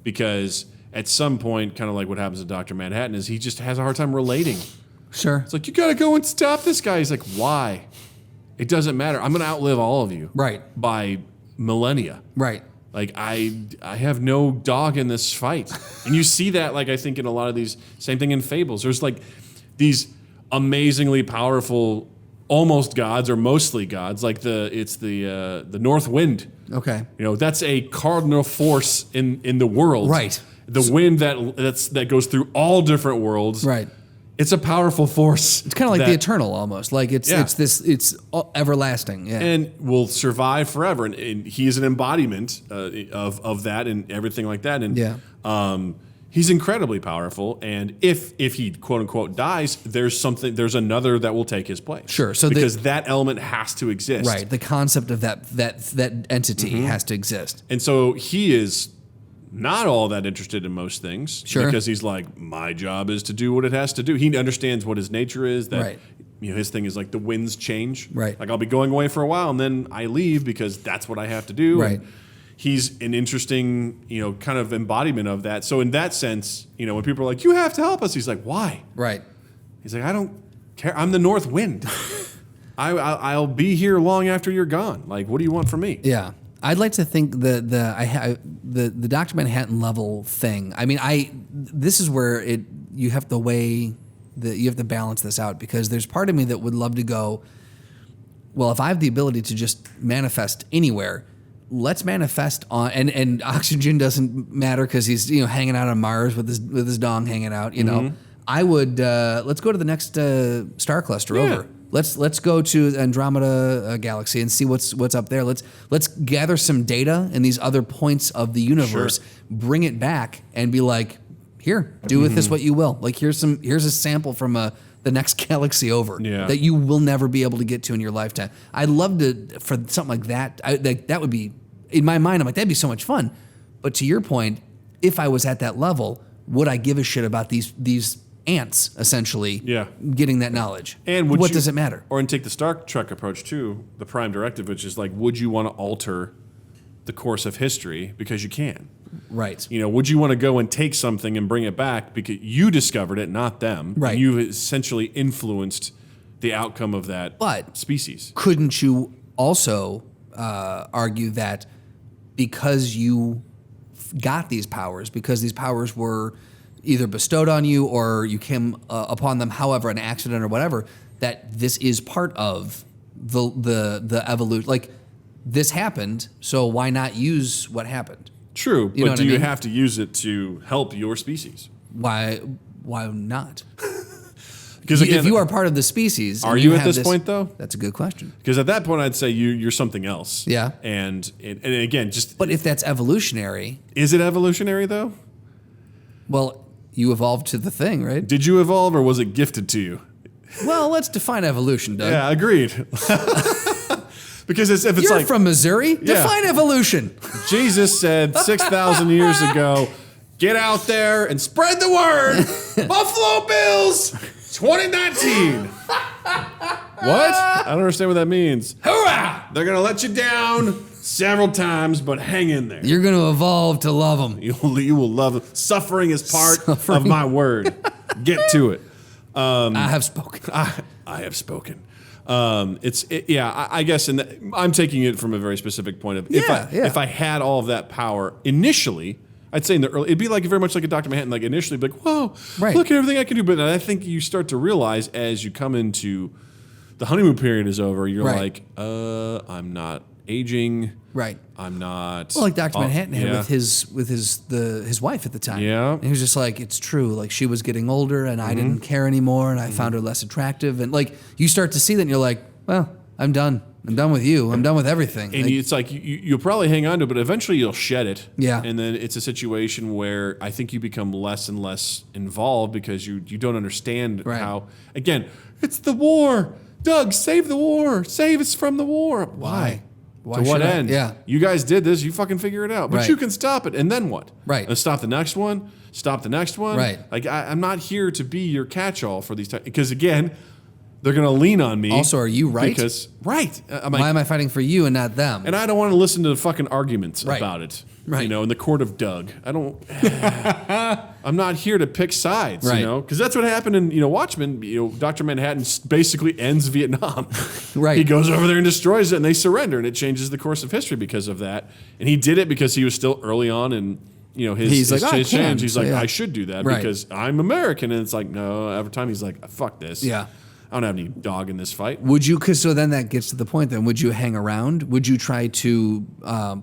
because at some point, kind of like what happens to Dr. Manhattan, is he just has a hard time relating. Sure. It's like, you got to go and stop this guy. He's like, why? It doesn't matter. I'm going to outlive all of you. Right. By millennia. Right. Like, I have no dog in this fight. And you see that, like, I think in a lot of these, same thing in Fables. There's, like, these amazingly powerful almost gods or mostly gods. Like, it's the North Wind. Okay. That's a cardinal force in the world. Right. The wind that goes through all different worlds. Right. It's a powerful force. It's kind of like the Eternal almost. Like it's everlasting. Yeah. And will survive forever. And he is an embodiment of that and everything like that. And he's incredibly powerful. And if he quote unquote dies, there's another that will take his place. Sure. So because that element has to exist. Right. The concept of that entity has to exist. And so he is not all that interested in most things. Sure. Because he's like, my job is to do what it has to do. He understands what his nature is. That his thing is like the winds change. Right. Like I'll be going away for a while and then I leave because that's what I have to do. Right. And he's an interesting, kind of embodiment of that. So in that sense, when people are like, you have to help us, he's like, why? Right. He's like, I don't care. I'm the North Wind. I'll be here long after you're gone. Like, what do you want from me? Yeah. I'd like to think the Dr. Manhattan level thing. I mean, this is where you have to weigh you have to balance this out, because there's part of me that would love to go, well, if I have the ability to just manifest anywhere, let's manifest on, and oxygen doesn't matter because he's hanging out on Mars with his dong hanging out. I would let's go to the next star cluster over. Let's go to Andromeda Galaxy and see what's up there. Let's gather some data in these other points of the universe, bring it back, and be like, here, do with this what you will. Like here's a sample from the next galaxy over that you will never be able to get to in your lifetime. I'd love to for something like that. That would be, in my mind, I'm like, that'd be so much fun. But to your point, if I was at that level, would I give a shit about these ants essentially getting that knowledge? And what does it matter? Or and take the Star Trek approach too, the Prime Directive, which is like, would you want to alter the course of history because you can? Right. Would you want to go and take something and bring it back because you discovered it, not them? Right. And you've essentially influenced the outcome of that species. Couldn't you also argue that because you got these powers, because these powers were either bestowed on you or you came upon them, however, an accident or whatever, that this is part of the evolution? Like, this happened, so why not use what happened? True, but do you have to use it to help your species? Why not? Because again, if you are part of the species, are you at this point though? That's a good question. Because at that point, I'd say you're something else. Yeah. And again, just. But if that's evolutionary, is it evolutionary though? Well, you evolved to the thing, right? Did you evolve, or was it gifted to you? Well, let's define evolution, Doug. Yeah, agreed. Because if it's You're like from Missouri, define evolution. Jesus said 6,000 years ago, get out there and spread the word. Buffalo Bills 2019. What? I don't understand what that means. Hoorah! They're going to let you down several times, but hang in there. You're going to evolve to love them. You will love them. Suffering is part of my word. Get to it. I have spoken. I have spoken. I guess I'm taking it from a very specific point of if I had all of that power initially, I'd say in the early, it'd be like very much like a Dr. Manhattan. Like initially, be like, whoa, Right. look at everything I can do. But I think you start to realize as you come into the honeymoon period is over, you're Right. like, I'm not aging. Right. I'm not. Well, like Dr. Manhattan had yeah. with his wife at the time. Yeah. And he was just like, it's true. Like she was getting older and I didn't care anymore and I found her less attractive. And like you start to see that and you're like, well, I'm done. I'm done with you. I'm done with everything. And Like, it's like you'll probably hang on to it, but eventually you'll shed it. Yeah. And then it's a situation where I think you become less and less involved because you don't understand Right. how, again, it's the war. Doug, save the war. Save us from the war. Why? Why To what should I? end? Yeah. You guys did this. You fucking figure it out. But Right. you can stop it. And then what? Right. And stop the next one. Stop the next one. Right. Like, I'm not here to be your catch-all for these times. Because, again, they're going to lean on me. Also, are you right? Because, right. I'm like, why am I fighting for you and not them? and I don't want to listen to the fucking arguments Right. about it. Right. You know, in the court of Doug. I don't. I'm not here to pick sides. Right. You know, because that's what happened in Watchmen. Dr. Manhattan basically ends Vietnam. Right. He goes over there and destroys it, and they surrender, and it changes the course of history because of that. And he did it because he was still early on in He's like, I his can. change. He's like, Yeah. I should do that Right. because I'm American. And it's like, no. Every time he's like, fuck this. Yeah. I don't have any dog in this fight. Would you, so then that gets to the point then, would you hang around? Would you try to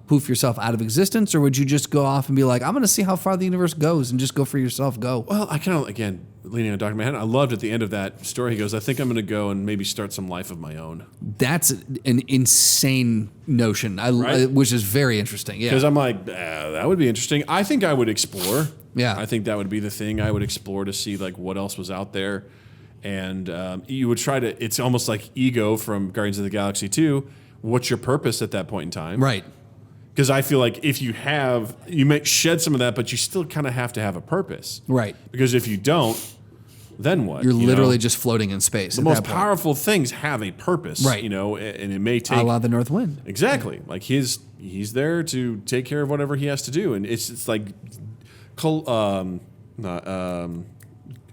poof yourself out of existence? Or would you just go off and be like, I'm going to see how far the universe goes and just go for yourself, go? Well, I kind of, again, leaning on Dr. Manhattan, I loved at the end of that story, he goes, I think I'm going to go and maybe start some life of my own. That's an insane notion, Right? which is very interesting. Yeah. Because I'm like, that would be interesting. I think I would explore. Yeah. I think that would be the thing I would explore to see like what else was out there. And you would try to, it's almost like Ego from Guardians of the Galaxy 2. What's your purpose at that point in time? Right. Because I feel like if you may shed some of that, but you still kind of have to have a purpose. Right. Because if you don't, then what? You're You literally know? just floating in space. The most powerful things have a purpose, Right. And it may A take la the North Wind. exactly like he's there to take care of whatever he has to do, and it's like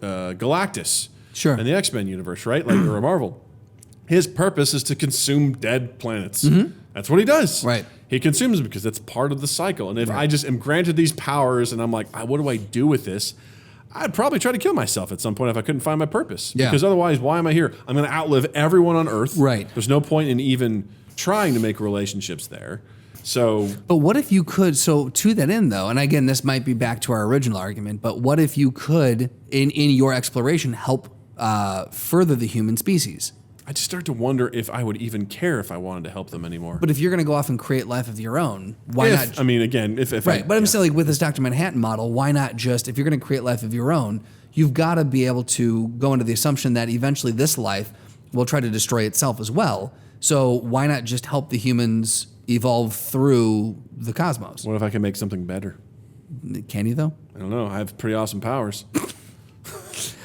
Galactus, Sure. in the X-Men universe, right? Like or Marvel, his purpose is to consume dead planets. That's what he does. Right. He consumes them because that's part of the cycle. And if I just am granted these powers, and I'm like, what do I do with this? I'd probably try to kill myself at some point if I couldn't find my purpose. Yeah. Because otherwise, why am I here? I'm going to outlive everyone on Earth. Right. There's no point in even trying to make relationships there. So, But what if you could, so to that end though, and again, this might be back to our original argument, but what if you could, in your exploration, help further the human species? I just start to wonder if I would even care if I wanted to help them anymore. But if you're going to go off and create life of your own, why If- not? I mean, again, if Right, but I'm yeah. saying like with this Dr. Manhattan model, why not just, if you're going to create life of your own, you've got to be able to go into the assumption that eventually this life will try to destroy itself as well. So why not just help the humans evolve through the cosmos? What if I can make something better? Can you though? I don't know. I have pretty awesome powers.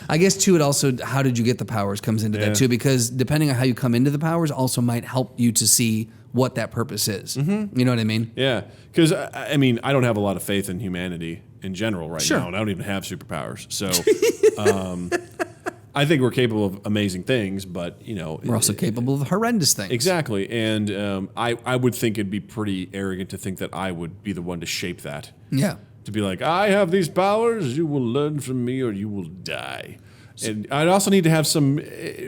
I guess too, it also, how did you get the powers comes into Yeah. that too, because depending on how you come into the powers also might help you to see what that purpose is. Mm-hmm. You know what I mean? Yeah, because I mean, I don't have a lot of faith in humanity in general right Sure. now, and I don't even have superpowers. So, I think we're capable of amazing things, but We're also capable of horrendous things. exactly. And I would think it'd be pretty arrogant to think that I would be the one to shape that. Yeah. To be like, I have these powers, you will learn from me or you will die. And I'd also need to have some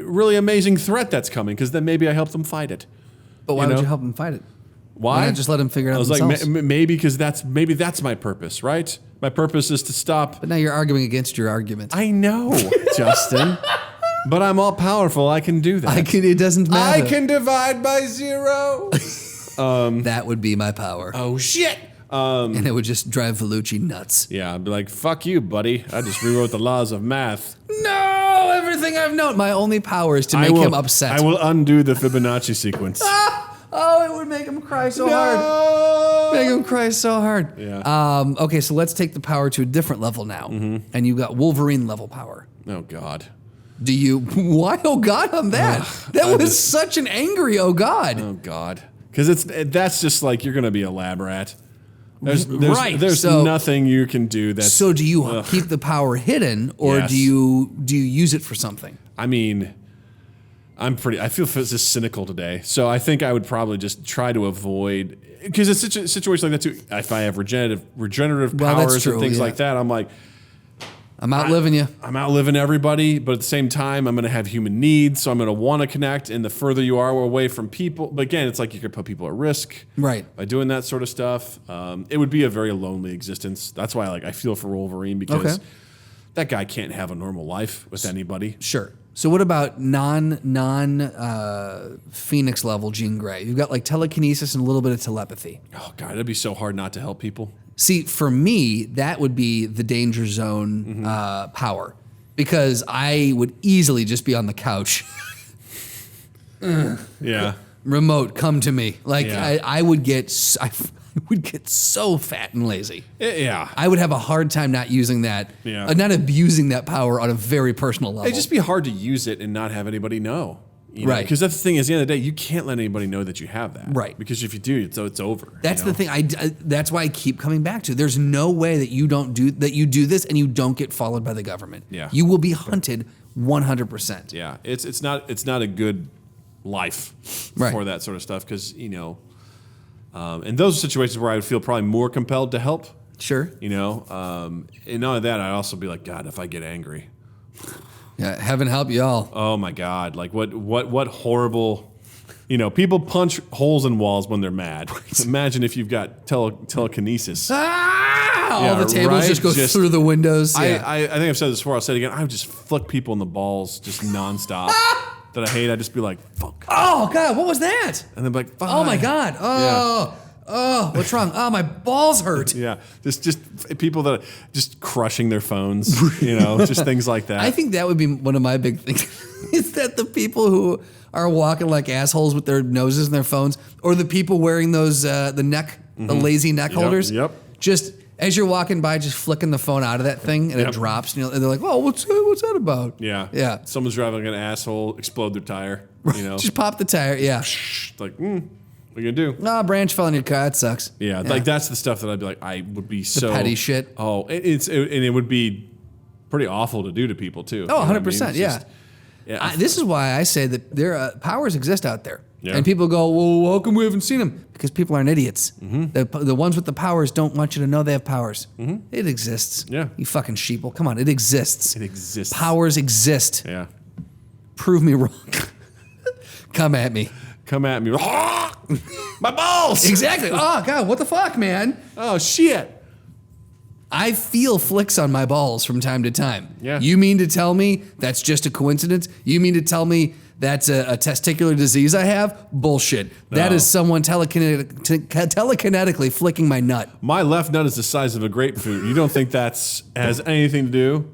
really amazing threat that's coming, because then maybe I help them fight it. But why You would know? you help them fight it? Why? Why not just let them figure it out I was themselves? like, maybe because that's my purpose, right? My purpose is to stop. But now you're arguing against your argument. I know, Justin, but I'm all powerful. I can do that. It doesn't matter. I can divide by 0. That would be my power. Oh shit! And it would just drive Vellucci nuts. Yeah, I'd be like, "Fuck you, buddy! I just rewrote the laws of math." No, everything I've known. My only power is to make him upset. I will undo the Fibonacci sequence. Oh, it would make him cry so hard. Make him cry so hard. Yeah. Okay, so let's take the power to a different level now. Mm-hmm. And you've got Wolverine level power. Oh God. Do you? Why? Oh God, on that. That was such an angry. Oh God. Oh God. Because that's just like you're gonna be a lab rat. There's Right, There's so- nothing you can do that's. So do you keep the power hidden, or Yes. do you use it for something? I mean, I feel just cynical today. So I think I would probably just try to avoid, because it's such a situation like that too. If I have regenerative powers and things like that, I'm like, I'm outliving you. I'm outliving everybody, but at the same time, I'm going to have human needs, so I'm going to want to connect. And the further you are away from people, but again, it's like you could put people at risk, right, by doing that sort of stuff. It would be a very lonely existence. That's why, I feel for Wolverine, because that guy can't have a normal life with anybody. Sure. So what about non Phoenix level Jean Grey? You've got like telekinesis and a little bit of telepathy. Oh God, it'd be so hard not to help people. See, for me, that would be the danger zone power, because I would easily just be on the couch. Yeah. Remote, come to me. Like Yeah. I would get so fat and lazy. Yeah. I would have a hard time not using that, not abusing that power on a very personal level. It'd just be hard to use it and not have anybody know. Right. Because that's the thing, is, at the end of the day, you can't let anybody know that you have that. Right. Because if you do, it's over. That's the thing. That's why I keep coming back to. There's no way that you do this and you don't get followed by the government. Yeah. You will be hunted 100%. Yeah. It's not a good life for that sort of stuff, because in those situations where I would feel probably more compelled to help. Sure. And not only that, I'd also be like, God, if I get angry. Yeah, heaven help you all. Oh my God! Like what horrible, people punch holes in walls when they're mad. Imagine if you've got telekinesis. All the tables just go through the windows. I think I've said this before. I'll say it again. I would just flick people in the balls just nonstop. That I hate. I'd just be like, fuck. Oh God, what was that? And they'd be like, fuck. Oh my God. Oh. Yeah. Oh, what's wrong? Oh, my balls hurt. Yeah, just people that are just crushing their phones, just things like that. I think that would be one of my big things, is that the people who are walking like assholes with their noses in their phones, or the people wearing those, the lazy neck holders. Yep. Just as you're walking by, just flicking the phone out of that thing and it drops, and they're like, oh, what's that about? Yeah. Yeah. Someone's driving an asshole, explode their tire, Just pop the tire, yeah. Like, what are you gonna do? Ah, branch fell in your car. That sucks. Yeah, like that's the stuff that I'd be like, I would be so petty shit. Oh, it would be pretty awful to do to people too. Oh, 100%. Yeah. This is why I say that there powers exist out there, and people go, well, how come we haven't seen them? Because people aren't idiots. The ones with the powers don't want you to know they have powers. It exists. Yeah. You fucking sheeple. Come on, it exists. It exists. Powers exist. Yeah. Prove me wrong. Come at me. Come at me. My balls! Exactly. Oh, God, what the fuck, man? Oh, shit. I feel flicks on my balls from time to time. Yeah. You mean to tell me that's just a coincidence? You mean to tell me that's a testicular disease I have? Bullshit. No. That is someone telekinetically flicking my nut. My left nut is the size of a grapefruit. You don't think has anything to do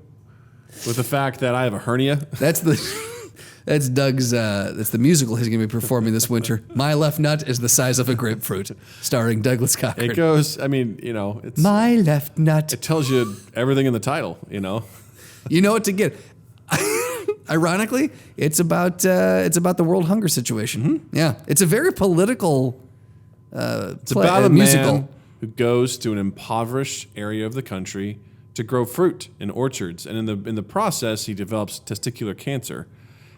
with the fact that I have a hernia? That's Doug's, that's the musical he's going to be performing this winter. My left nut is the size of a grapefruit, starring Douglas Cochran. It goes, it's... My left nut. It tells you everything in the title, You know what to get. Ironically, it's about the world hunger situation. Yeah. It's a very political it's about a musical. Man who goes to an impoverished area of the country to grow fruit in orchards. And in the process, he develops testicular cancer.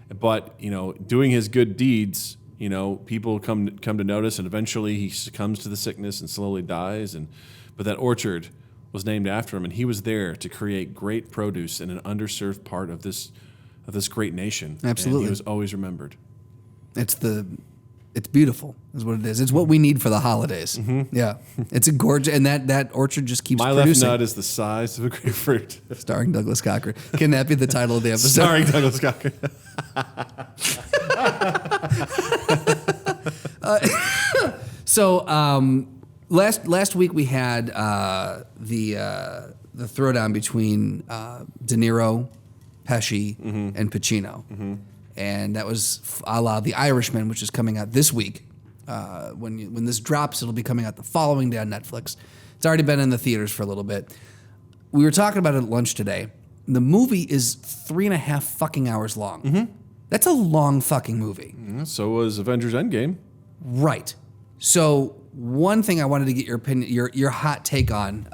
But, doing his good deeds, people come to notice, and eventually he succumbs to the sickness and slowly dies. But that orchard was named after him, and he was there to create great produce in an underserved part of this great nation. Absolutely. And he was always remembered. It's beautiful, is what it is. It's what we need for the holidays. Yeah. It's a gorgeous, and that orchard just keeps producing. My left nut is the size of a grapefruit. Starring Douglas Cochran. Can that be the title of the episode? Starring Douglas Cochran. Last week we had the throwdown between De Niro, Pesci, and Pacino. And that was a la The Irishman, which is coming out this week. When this drops, it'll be coming out the following day on Netflix. It's already been in the theaters for a little bit. We were talking about it at lunch today. The movie is 3.5 fucking hours long. That's a long fucking movie. So was Avengers Endgame. Right. So one thing I wanted to get your opinion, your hot take on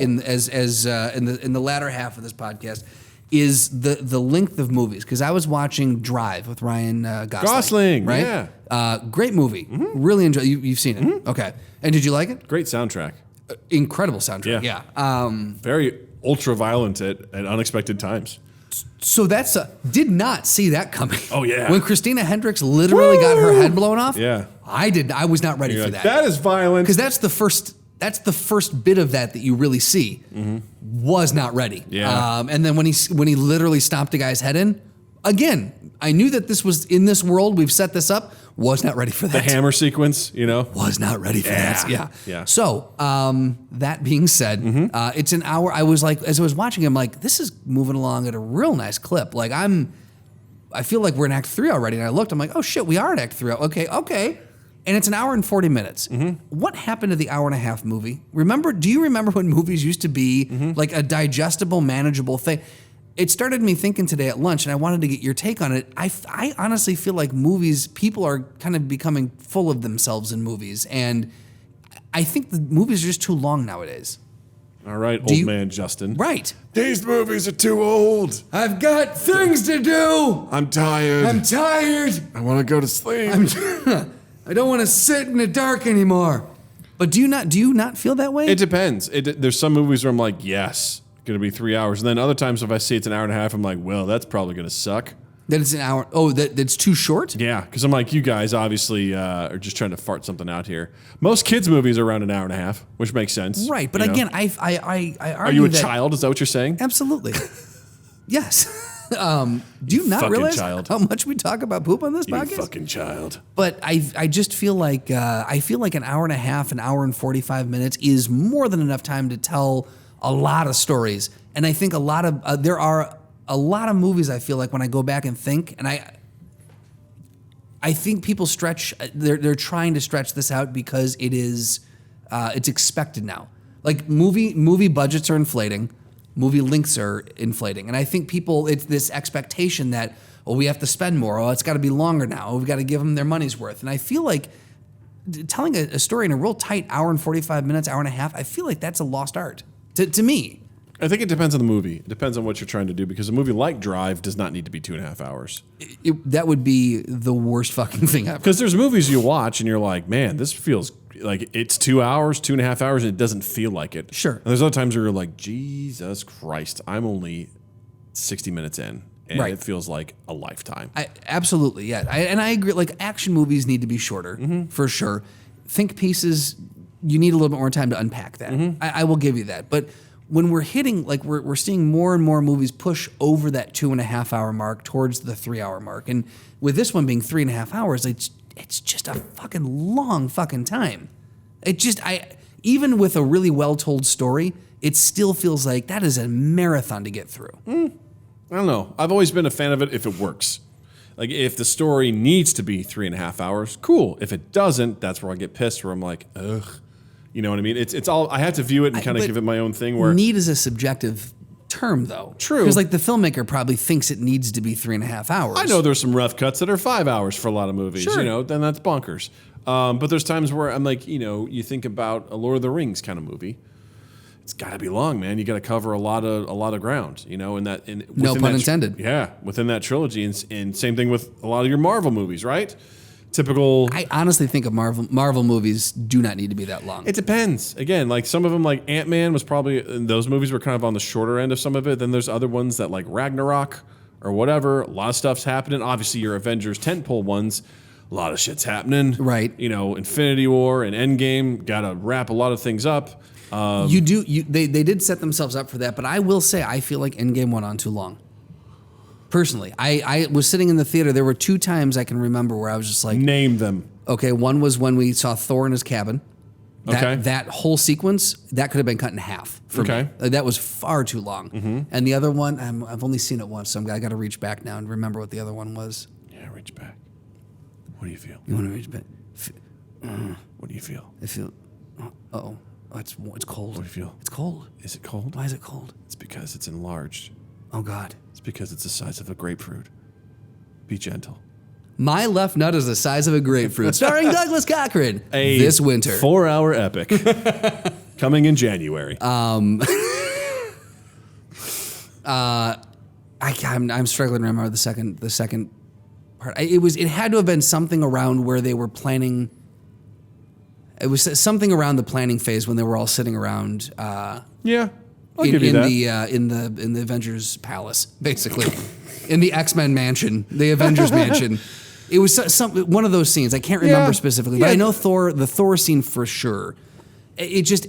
in the latter half of this podcast is the length of movies. Because I was watching Drive with Ryan Gosling. Right? Yeah. Great movie. Really enjoy. You've seen it. Okay. And did you like it? Great soundtrack. Incredible soundtrack. Yeah. Very ultra violent at unexpected times. So that's did not see that coming. Oh, yeah. When Christina Hendricks literally got her head blown off. Yeah. I was not ready for that. That is violent. Because that's the first bit of that you really see. Was not ready. Yeah. And then when he literally stomped a guy's head in, again, I knew that this was in this world. We've set this up. Was not ready for that. The hammer sequence, Was not ready for that. Yeah. Yeah. So, that being said, it's an hour. I was like, as I was watching him, like, this is moving along at a real nice clip. Like, I feel like we're in Act 3 already. And I looked, I'm like, oh shit, we are in Act 3. Okay. And it's an hour and 40 minutes. What happened to the hour and a half movie? Do you remember when movies used to be like a digestible, manageable thing? It started me thinking today at lunch, and I wanted to get your take on it. I honestly feel like people are kind of becoming full of themselves in movies, and I think the movies are just too long nowadays. All right, old man Justin. Right. These movies are too old. I've got things to do. I'm tired. I want to go to sleep. I don't want to sit in the dark anymore. But do you not feel that way? It depends. There's some movies where I'm like, yes, going to be 3 hours. And then other times if I see it's an hour and a half, I'm like, well, that's probably going to suck. That it's an hour. Oh, that's too short? Yeah, because I'm like, you guys obviously are just trying to fart something out here. Most kids' movies are around an hour and a half, which makes sense. Right, but again, I argue are you a child? Is that what you're saying? Absolutely. Yes. Do you not realize how much we talk about poop on this podcast? You fucking child. But I just feel like an hour and a half, an hour and 45 minutes is more than enough time to tell a lot of stories. And I think there are a lot of movies I feel like when I go back and think, and I think people stretch, they're trying to stretch this out because it's expected now. Like movie budgets are inflating. Movie lengths are inflating. And I think it's this expectation that, we have to spend more. It's got to be longer now. We've got to give them their money's worth. And I feel like telling a story in a real tight hour and 45 minutes, hour and a half, I feel like that's a lost art to me. I think it depends on the movie. It depends on what you're trying to do, because a movie like Drive does not need to be 2.5 hours. That would be the worst fucking thing ever. Because there's movies you watch and you're like, man, this feels like it's 2 hours, 2.5 hours, and it doesn't feel like it. Sure. And there's other times where you're like, Jesus Christ, I'm only 60 minutes in, and it feels like a lifetime. Absolutely, yeah. And I agree, like, action movies need to be shorter, for sure. Think pieces, you need a little bit more time to unpack that. I will give you that. But when we're hitting, like, we're seeing more and more movies push over that 2.5 hour mark towards the 3 hour mark. And with this one being 3.5 hours, it's just a fucking long fucking time. Even with a really well told story, it still feels like that is a marathon to get through. I don't know. I've always been a fan of it if it works. Like, if the story needs to be 3.5 hours, cool. If it doesn't, that's where I get pissed, where I'm like, ugh. You know what I mean? It's all, I have to view it and kind of give it my own thing where. Need is a subjective term, though. True. Because, like, the filmmaker probably thinks it needs to be 3.5 hours. I know there's some rough cuts that are 5 hours for a lot of movies. Sure. Then that's bonkers. But there's times where I'm like, you think about a Lord of the Rings kind of movie. It's got to be long, man. You got to cover a lot of ground, and that. No pun intended. Yeah, within that trilogy, and same thing with a lot of your Marvel movies, right? Typical. I honestly think of Marvel movies do not need to be that long. It depends. Again, like some of them, like Ant-Man was probably, those movies were kind of on the shorter end of some of it. Then there's other ones that like Ragnarok or whatever. A lot of stuff's happening. Obviously, your Avengers tentpole ones, a lot of shit's happening. Right. Infinity War and Endgame, got to wrap a lot of things up. They did set themselves up for that, but I will say I feel like Endgame went on too long. Personally, I was sitting in the theater. There were 2 times I can remember where I was just like... Name them. Okay, one was when we saw Thor in his cabin. That whole sequence, that could have been cut in half for me. That was far too long. Mm-hmm. And the other one, I've only seen it once, so I got to reach back now and remember what the other one was. Yeah, reach back. What do you feel? You want to reach back? What do you feel? I feel... Uh-oh. It's cold. What do you feel? It's cold. Is it cold? Why is it cold? It's because it's enlarged. Oh, God. It's because it's the size of a grapefruit. Be gentle. My Left Nut is the size of a grapefruit, starring Douglas Cochran this winter. 4-hour epic. Coming in January. I'm struggling to remember the second part. It had to have been something around where they were planning. It was something around the planning phase when they were all sitting around. Yeah, I'll give you that. In the Avengers Palace, basically, in the X-Men mansion, the Avengers mansion. It was one of those scenes. I can't remember specifically, but I know the Thor scene for sure. It just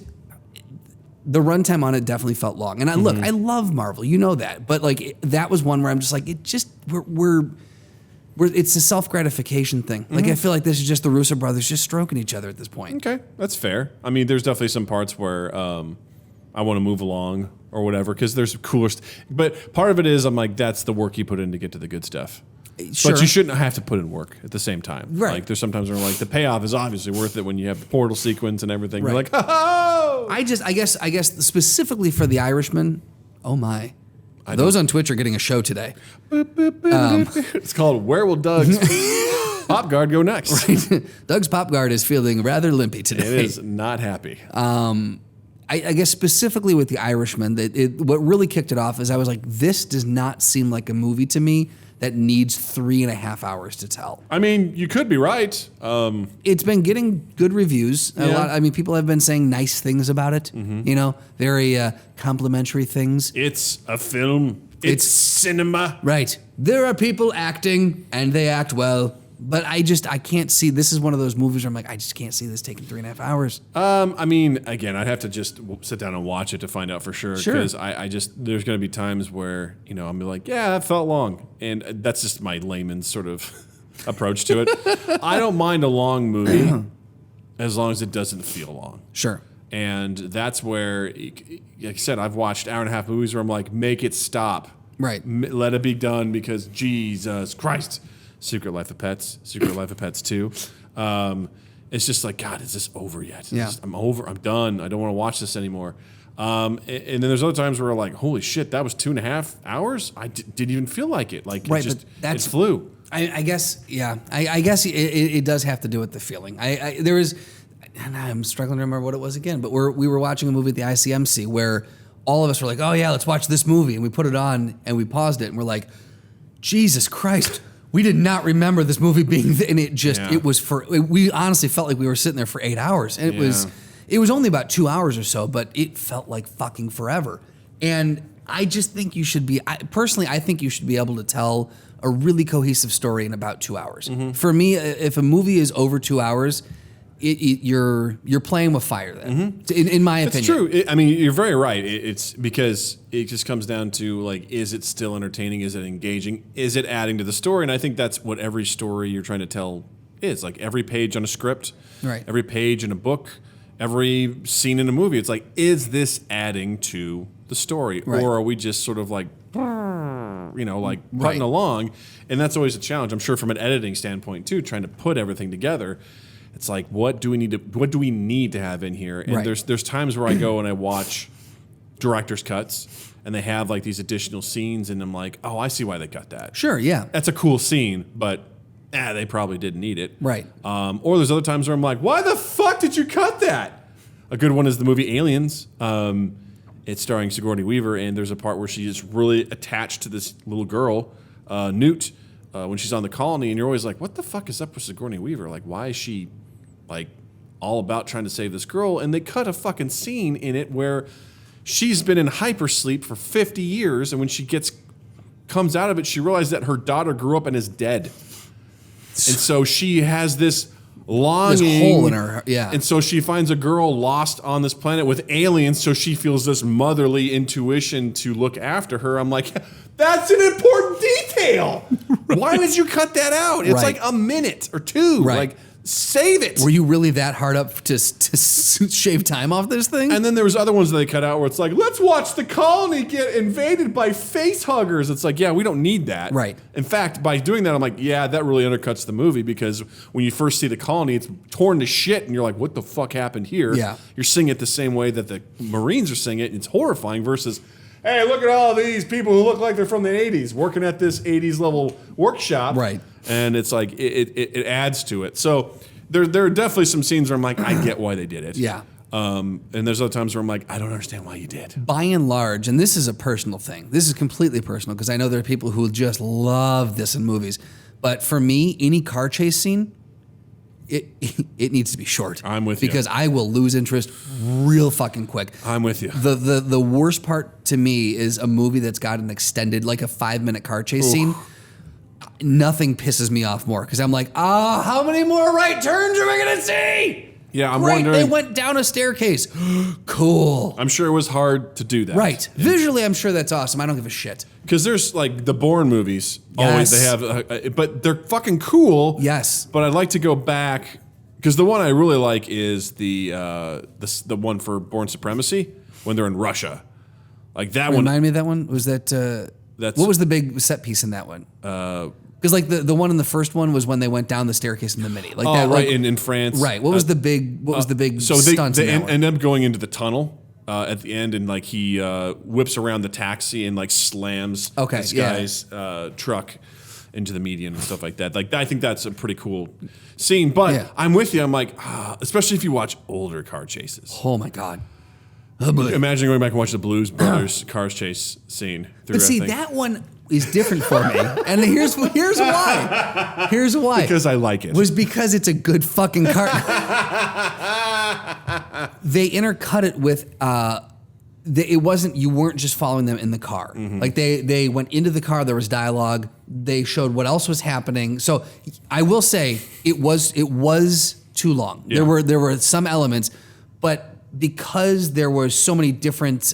the runtime on it definitely felt long. And I love Marvel, you know that, but like that was one where I'm just like, we're it's a self-gratification thing. Like I feel like this is just the Russo brothers just stroking each other at this point. Okay, that's fair. I mean, there's definitely some parts where I want to move along or whatever because there's cooler but part of it is I'm like, that's the work you put in to get to the good stuff. Sure. But you shouldn't have to put in work at the same time. Right. Like there's sometimes where like the payoff is obviously worth it when you have the portal sequence and everything. Right. You're like, oh! I guess specifically for the Irishman, oh my. Those on Twitch are getting a show today. It's called Where Will Doug's Pop Guard Go Next? Right. Doug's Pop Guard is feeling rather limpy today. It is not happy. I guess specifically with the Irishman, what really kicked it off is I was like, this does not seem like a movie to me that needs 3.5 hours to tell. I mean, you could be right. It's been getting good reviews. People have been saying nice things about it. You know, very complimentary things. It's a film. It's cinema. Right. There are people acting, and they act well. But I can't see. This is one of those movies where I'm like, I just can't see this taking 3.5 hours. I mean, again, I'd have to just sit down and watch it to find out for sure. Because there's going to be times where, you know, I'm like, yeah, that felt long. And that's just my layman's sort of approach to it. I don't mind a long movie as long as it doesn't feel long. Sure. And that's where, like I said, I've watched hour-and-a-half movies where I'm like, make it stop. Right. Let it be done because Jesus Christ. Secret Life of Pets, Secret Life of Pets 2. It's just like, God, is this over yet? Yeah. I'm over. I'm done. I don't want to watch this anymore. And then there's other times where we're like, holy shit, that was 2.5 hours? I didn't even feel like it. Like, right, it flew. I guess, yeah. I guess it does have to do with the feeling. And I'm struggling to remember what it was again, but we were watching a movie at the ICMC where all of us were like, oh yeah, let's watch this movie. And we put it on and we paused it and we're like, Jesus Christ. We did not remember this movie being, and we honestly felt like we were sitting there for 8 hours. And it was only about 2 hours or so, but it felt like fucking forever. And I just think you should be, I think you should be able to tell a really cohesive story in about 2 hours. Mm-hmm. For me, if a movie is over 2 hours, you're playing with fire then, in my opinion. It's true. I mean, you're very right. It's because it just comes down to like, is it still entertaining? Is it engaging? Is it adding to the story? And I think that's what every story you're trying to tell is. Like every page on a script, right? Every page in a book, every scene in a movie. It's like, is this adding to the story, right. Or are we just sort of like, like putting along? And that's always a challenge. I'm sure from an editing standpoint too, trying to put everything together. It's like, what do we need to have in here? And there's times where I go and I watch director's cuts and they have like these additional scenes and I'm like, oh, I see why they cut that. Sure, yeah. That's a cool scene, but they probably didn't need it. Right. Or there's other times where I'm like, why the fuck did you cut that? A good one is the movie Aliens. It's starring Sigourney Weaver, and there's a part where she is really attached to this little girl, Newt, when she's on the colony, and you're always like, what the fuck is up with Sigourney Weaver? Like, why is she like all about trying to save this girl? And they cut a fucking scene in it where she's been in hypersleep for 50 years, and when she comes out of it, she realizes that her daughter grew up and is dead. And so she has this longing. This hole in her, yeah. And so she finds a girl lost on this planet with aliens, so she feels this motherly intuition to look after her. I'm like, that's an important detail. Right. Why would you cut that out? It's like a minute or two. Right. Like, save it. Were you really that hard up to shave time off this thing? And then there was other ones that they cut out where it's like, let's watch the colony get invaded by face huggers. It's like, yeah, we don't need that. Right. In fact, by doing that, I'm like, yeah, that really undercuts the movie because when you first see the colony, it's torn to shit and you're like, what the fuck happened here? Yeah. You're seeing it the same way that the Marines are seeing it. And it's horrifying versus, hey, look at all these people who look like they're from the 80s working at this 80s level workshop. Right. And it's like, it adds to it. So there are definitely some scenes where I'm like, I get why they did it. Yeah. And there's other times where I'm like, I don't understand why you did. By and large, and this is a personal thing. This is completely personal because I know there are people who just love this in movies. But for me, any car chase scene, it needs to be short. I'm with you. Because I will lose interest real fucking quick. I'm with you. The worst part to me is a movie that's got an extended, like a 5-minute car chase scene. Nothing pisses me off more because I'm like, how many more right turns are we gonna see? Yeah, I'm Great, wondering. they went down a staircase. Cool. I'm sure it was hard to do that. Right. Visually, I'm sure that's awesome. I don't give a shit. Because there's like the Bourne movies. Yes. Always they have, but they're fucking cool. Yes. But I'd like to go back because the one I really like is the one for Bourne Supremacy when they're in Russia. Like that one. Remind me of that one. Was that? What was the big set piece in that one? Because like the one in the first one was when they went down the staircase in the Mini. Like that, right, like, in France. Right. What was the big? What was the big? So stunts they in that one? end up going into the tunnel at the end, and like he whips around the taxi and like slams this guy's truck into the median and stuff like that. Like I think that's a pretty cool scene. But I'm with you. I'm like, especially if you watch older car chases. Oh my god. Oh boy. Imagine going back and watch the Blues Brothers cars chase scene. But see, that one is different for me, and here's why. Here's why. Because I like it. Was because it's a good fucking car. They intercut it with. It wasn't. You weren't just following them in the car. Mm-hmm. Like they went into the car. There was dialogue. They showed what else was happening. So I will say it was too long. Yeah. There were some elements, but because there were so many different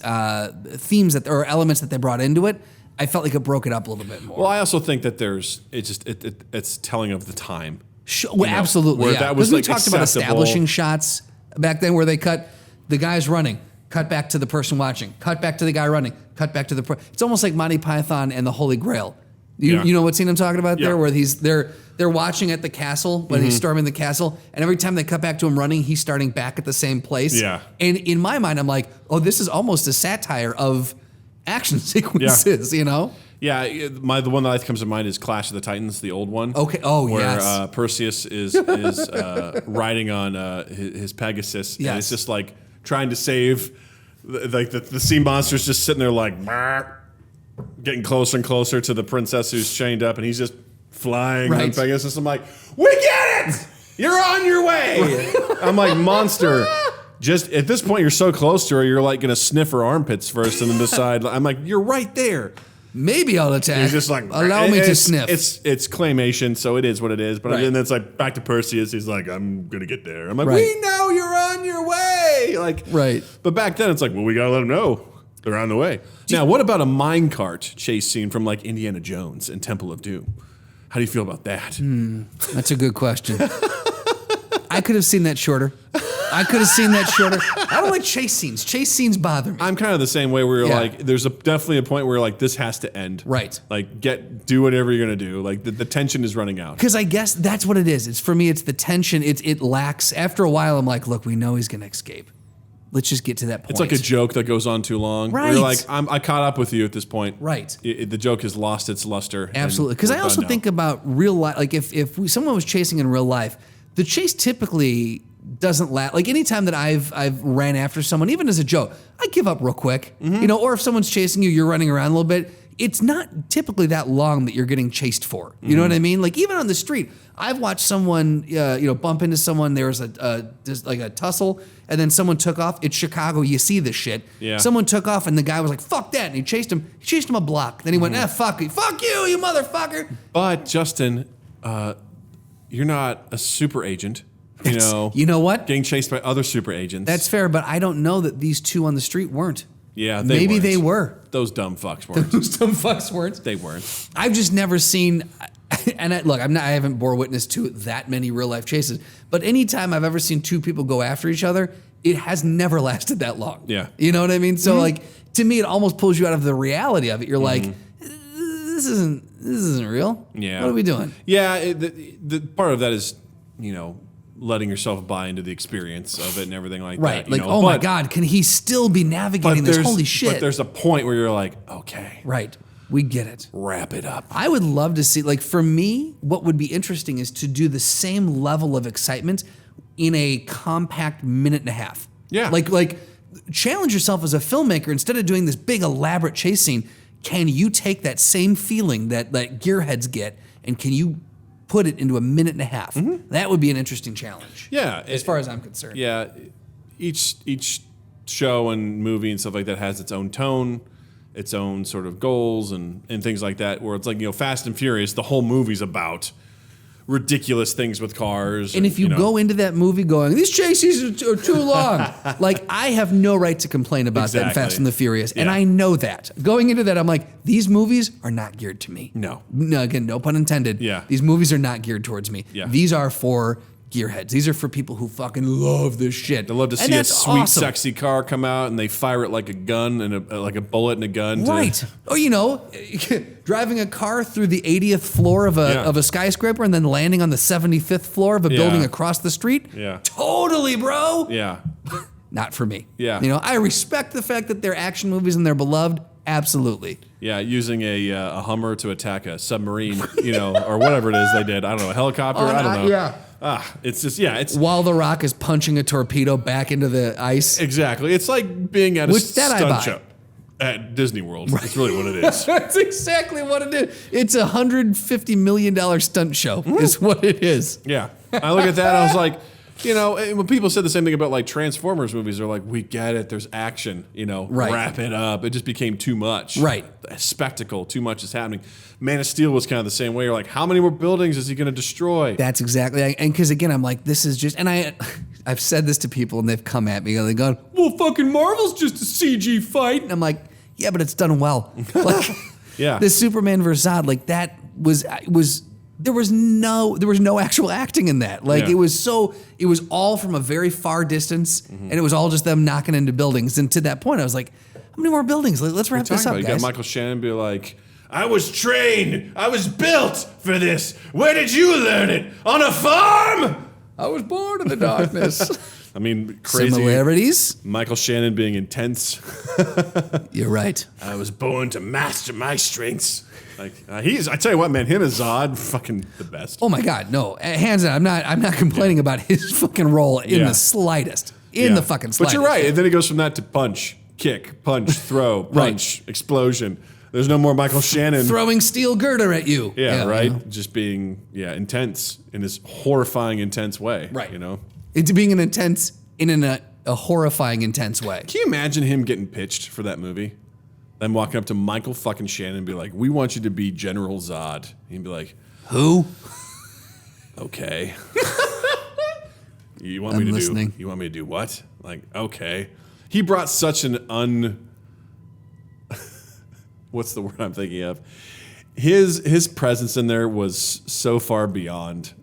themes or elements that they brought into it, I felt like it broke it up a little bit more. Well, I also think that it's telling of the time. Well, absolutely, yeah. That was we like talked about acceptable. establishing shots back then where they cut the guy's running, cut back to the person watching, cut back to the guy running, cut back to the it's almost like Monty Python and the Holy Grail. You know what scene I'm talking about there? Where they're watching at the castle when he's storming the castle, and every time they cut back to him running, he's starting back at the same place. Yeah. And in my mind, I'm like, oh, this is almost a satire of action sequences, you know? Yeah, the one that comes to mind is Clash of the Titans, the old one. Okay. Oh, where, yes. Where Perseus is riding on his Pegasus, and it's just like trying to save, like the sea monster's just sitting there like, getting closer and closer to the princess who's chained up, and he's just flying on Pegasus. I'm like, we get it! You're on your way! I'm like, monster. Just at this point, you're so close to her, you're like gonna sniff her armpits first and then decide. I'm like, you're right there. Maybe I'll attack. He's just like, allow me to sniff. It's claymation, so it is what it is. But then it's like back to Perseus. He's like, I'm gonna get there. I'm like, we know you're on your way. Like, But back then, it's like, well, we gotta let them know they're on the way. Now, what about a minecart chase scene from like Indiana Jones and Temple of Doom? How do you feel about that? That's a good question. I could have seen that shorter. I don't like chase scenes. Chase scenes bother me. I'm kind of the same way where you're like, there's definitely a point where you're like, this has to end. Right. Like, do whatever you're going to do. Like, the tension is running out. Because I guess that's what it is. It's for me, it's the tension. It lacks. After a while, I'm like, look, we know he's going to escape. Let's just get to that point. It's like a joke that goes on too long. Right. You're like, I caught up with you at this point. Right. The joke has lost its luster. Absolutely. Because I also think about real life. Like if someone was chasing in real life, the chase typically doesn't last. Like anytime that I've ran after someone, even as a joke, I give up real quick. You know, or if someone's chasing you, you're running around a little bit. It's not typically that long that you're getting chased for. You know what I mean? Like even on the street, I've watched someone, bump into someone. There was a tussle, and then someone took off. It's Chicago. You see this shit. Yeah. Someone took off, and the guy was like, "Fuck that!" And he chased him. He chased him a block. Then he went, "Fuck you, you motherfucker." But Justin, you're not a super agent. You know what? Getting chased by other super agents. That's fair, but I don't know that these two on the street weren't. Yeah, maybe they were. Those dumb fucks weren't. They weren't. I've just never seen. And I haven't bore witness to that many real life chases. But anytime I've ever seen two people go after each other, it has never lasted that long. Yeah. You know what I mean? So like to me, it almost pulls you out of the reality of it. You're like, this isn't real. Yeah. What are we doing? Yeah. The part of that is, letting yourself buy into the experience of it and everything like that. Right. Like, my God, can he still be navigating this? Holy shit. But there's a point where you're like, okay. Right. We get it. Wrap it up. I would love to see, like, for me, what would be interesting is to do the same level of excitement in a compact minute and a half. Yeah. Like challenge yourself as a filmmaker. Instead of doing this big elaborate chase scene, can you take that same feeling that gearheads get, and can you put it into a minute and a half? That would be an interesting challenge. Yeah. As far as I'm concerned. Yeah. Each show and movie and stuff like that has its own tone, its own sort of goals and things like that, where it's like, Fast and Furious, the whole movie's about ridiculous things with cars. And if you go into that movie going, these chases are too long, I have no right to complain about that in Fast and the Furious. And I know that. Going into that, I'm like, these movies are not geared to me. No. Again, no pun intended. Yeah. These movies are not geared towards me. Yeah. These are for gearheads. These are for people who fucking love this shit. They love to see a sweet, sexy car come out and they fire it like a gun and like a bullet in a gun. Right. Or, driving a car through the 80th floor of a skyscraper and then landing on the 75th floor of a building across the street. Yeah. Totally, bro. Yeah. Not for me. Yeah. I respect the fact that they're action movies and they're beloved. Absolutely. Yeah, using a Hummer to attack a submarine, or whatever it is they did. I don't know, a helicopter. I don't know. Yeah. It's just it's while The Rock is punching a torpedo back into the ice. Exactly. It's like being at a stunt show at Disney World. Right. That's really what it is. That's exactly what it is. It's a $150 million stunt show. Is what it is. Yeah. I look at that. And I was like, when people said the same thing about like Transformers movies, they're like, we get it. There's action. Right. Wrap it up. It just became too much. Right. A spectacle. Too much is happening. Man of Steel was kind of the same way. You're like, how many more buildings is he going to destroy? That's exactly. And because again, I'm like, this is just, and I've said this to people and they've come at me and they've gone, well, fucking Marvel's just a CG fight. And I'm like, yeah, but it's done well. Yeah. The Superman versus Zod, that was there was no actual acting in that. It was all from a very far distance, and it was all just them knocking into buildings. And to that point, I was like, how many more buildings? Let's wrap this up, guys. You got Michael Shannon be like, I was trained, I was built for this. Where did you learn it? On a farm? I was born in the darkness. I mean, crazy. Similarities? Michael Shannon being intense. You're right. I was born to master my strengths. I tell you what, man, him and Zod, fucking the best. Oh my God, no, hands down. I'm not complaining about his fucking role in the slightest. The fucking slightest. But you're right. And then it goes from that to punch, kick, punch, throw, punch, explosion. There's no more Michael Shannon throwing steel girder at you. Yeah, right. Just being intense in this horrifying, intense way. Right. It's being an intense in a horrifying, intense way. Can you imagine him getting pitched for that movie? Then walking up to Michael fucking Shannon and be like, we want you to be General Zod. He'd be like, who? Okay. You want me to do what? Like, okay. He brought such an what's the word I'm thinking of? His presence in there was so far beyond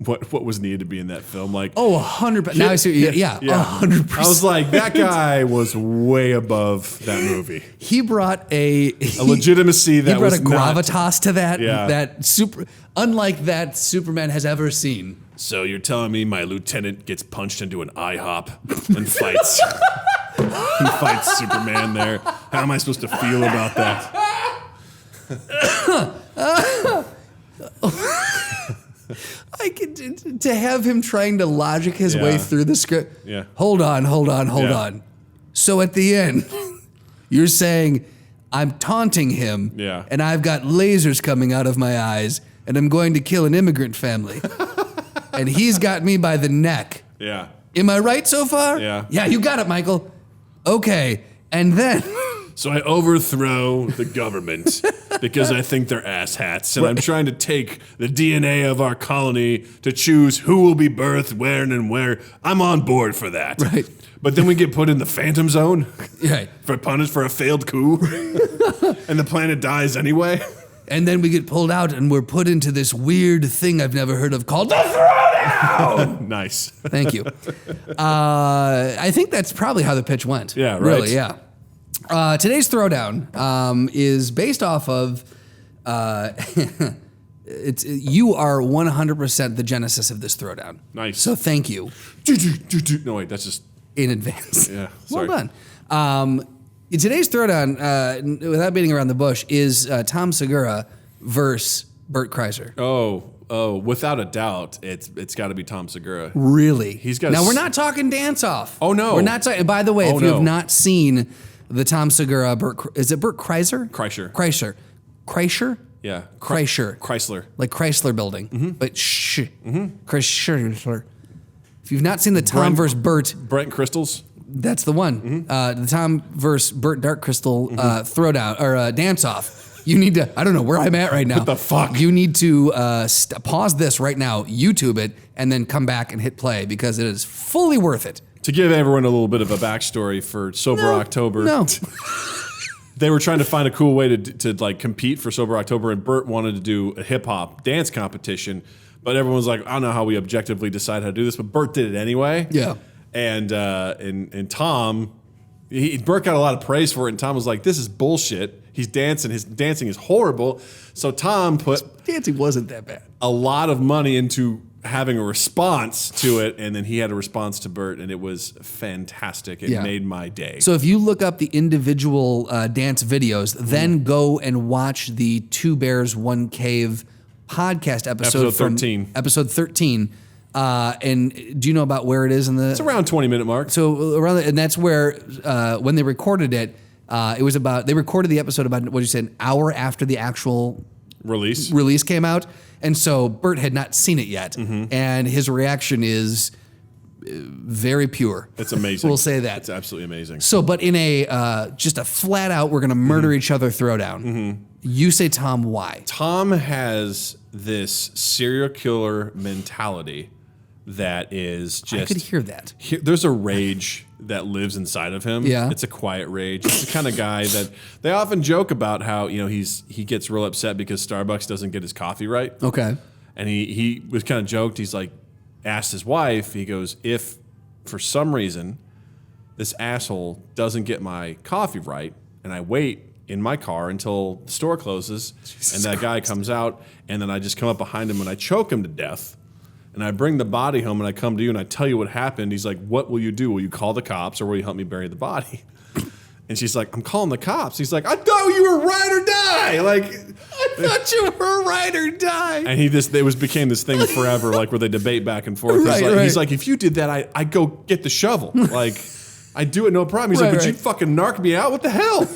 what was needed to be in that film. Like, 100%. Now I see. Yeah, 100%. I was like, that guy was way above that movie. He brought a legitimacy that was he brought a gravitas to that. Yeah. That unlike that Superman has ever seen. So you're telling me my lieutenant gets punched into an IHOP and fights and fights Superman there? How am I supposed to feel about that? To have him trying to logic his way through the script. Yeah. Hold on. So at the end, you're saying I'm taunting him, and I've got lasers coming out of my eyes, and I'm going to kill an immigrant family, and he's got me by the neck. Yeah. Am I right so far? Yeah. Yeah, you got it, Michael. Okay, and then. So I overthrow the government because I think they're asshats, and I'm trying to take the DNA of our colony to choose who will be birthed, when, and where. I'm on board for that. Right. But then we get put in the Phantom Zone right. for punished for a failed coup, and the planet dies anyway. And then we get pulled out, and we're put into this weird thing I've never heard of called the Throwdown. Nice. Thank you. I think that's probably how the pitch went. Yeah, right. Really, yeah. Today's Throwdown is based off of you are 100% the genesis of this Throwdown. Nice. So thank you. No, wait, that's just in advance. Yeah, sorry. Well done. Today's Throwdown, without beating around the bush, is Tom Segura versus Bert Kreischer. Oh, without a doubt, it's got to be Tom Segura. Really? He's got. Now we're not talking dance off. Oh no, we're not talking. By the way, Oh, if you no. have not seen the Tom Segura, is it Bert Kreischer? Kreischer. Yeah, Kreischer. Chrysler. Like Chrysler Building, but Kreischer. If you've not seen the Tom versus Bert, Brent Crystals. that's the one. The Tom versus Bert Dark Crystal throwdown or dance off. You need to. I don't know where I'm at right now. What the fuck? You need to pause this right now, YouTube it, and then come back and hit play because it is fully worth it. To give everyone a little bit of a backstory for Sober October. No. They were trying to find a cool way to like compete for Sober October, and Bert wanted to do a hip hop dance competition, but everyone was like, I don't know how we objectively decide how to do this, but Bert did it anyway. Yeah. And Tom, Bert got a lot of praise for it, and Tom was like, this is bullshit. He's dancing. His dancing is horrible. So Tom put Dancing wasn't that bad. a lot of money into having a response to it, and then he had a response to Bert, and it was fantastic. It made my day. So if you look up the individual dance videos, then go and watch the Two Bears, One Cave podcast episode from 13. Episode 13. And do you know about where it is in the? It's around 20-minute mark. So around, and that's where when they recorded it, it was about. They recorded the episode about what you said, an hour after the actual release came out, and so Bert had not seen it yet, and his reaction is very pure. It's amazing. We'll say that. It's absolutely amazing. So, but in a just a flat out, we're going to murder each other throwdown. You say, Tom, why? Tom has this serial killer mentality that is just. I could hear that. There's a rage that lives inside of him. Yeah. It's a quiet rage. It's the kind of guy that they often joke about how, he gets real upset because Starbucks doesn't get his coffee right. Okay. And he was kind of joked. He's like, asked his wife, he goes, if for some reason this asshole doesn't get my coffee right and I wait in my car until the store closes and that guy comes out and then I just come up behind him and I choke him to death and I bring the body home and I come to you and I tell you what happened. He's like, what will you do? Will you call the cops or will you help me bury the body? And she's like, I'm calling the cops. He's like, I thought you were ride or die. Like, I thought you were ride or die. and became this thing forever, like where they debate back and forth. He's like, if you did that, I go get the shovel. Like, I do it no problem. He's like, but you fucking narc me out? What the hell?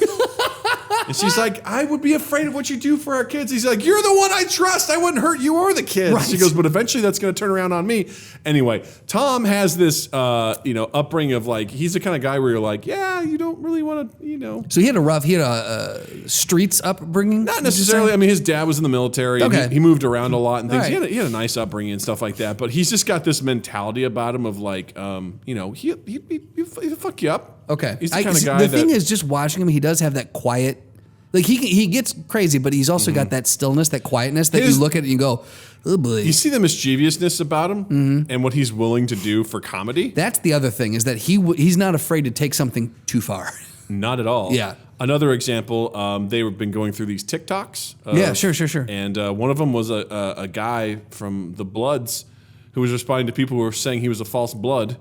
And she's like, I would be afraid of what you do for our kids. He's like, you're the one I trust. I wouldn't hurt you or the kids. Right. She goes, but eventually that's going to turn around on me. Anyway, Tom has this, upbringing of like, he's the kind of guy where you're like, yeah, you don't really want to, So he had a streets upbringing? Not necessarily. I mean, his dad was in the military. Okay. And he moved around a lot and things. Right. He had a nice upbringing and stuff like that. But he's just got this mentality about him of like, he'll fuck you up. Okay. He's the kind of guy the thing is, just watching him, he does have that quiet. Like he gets crazy, but he's also got that stillness, that quietness that you look at it and you go, oh boy. You see the mischievousness about him and what he's willing to do for comedy? That's the other thing, is that he's not afraid to take something too far. Not at all. Yeah. Another example, they've been going through these TikToks. Yeah, sure. And one of them was a guy from the Bloods who was responding to people who were saying he was a false blood.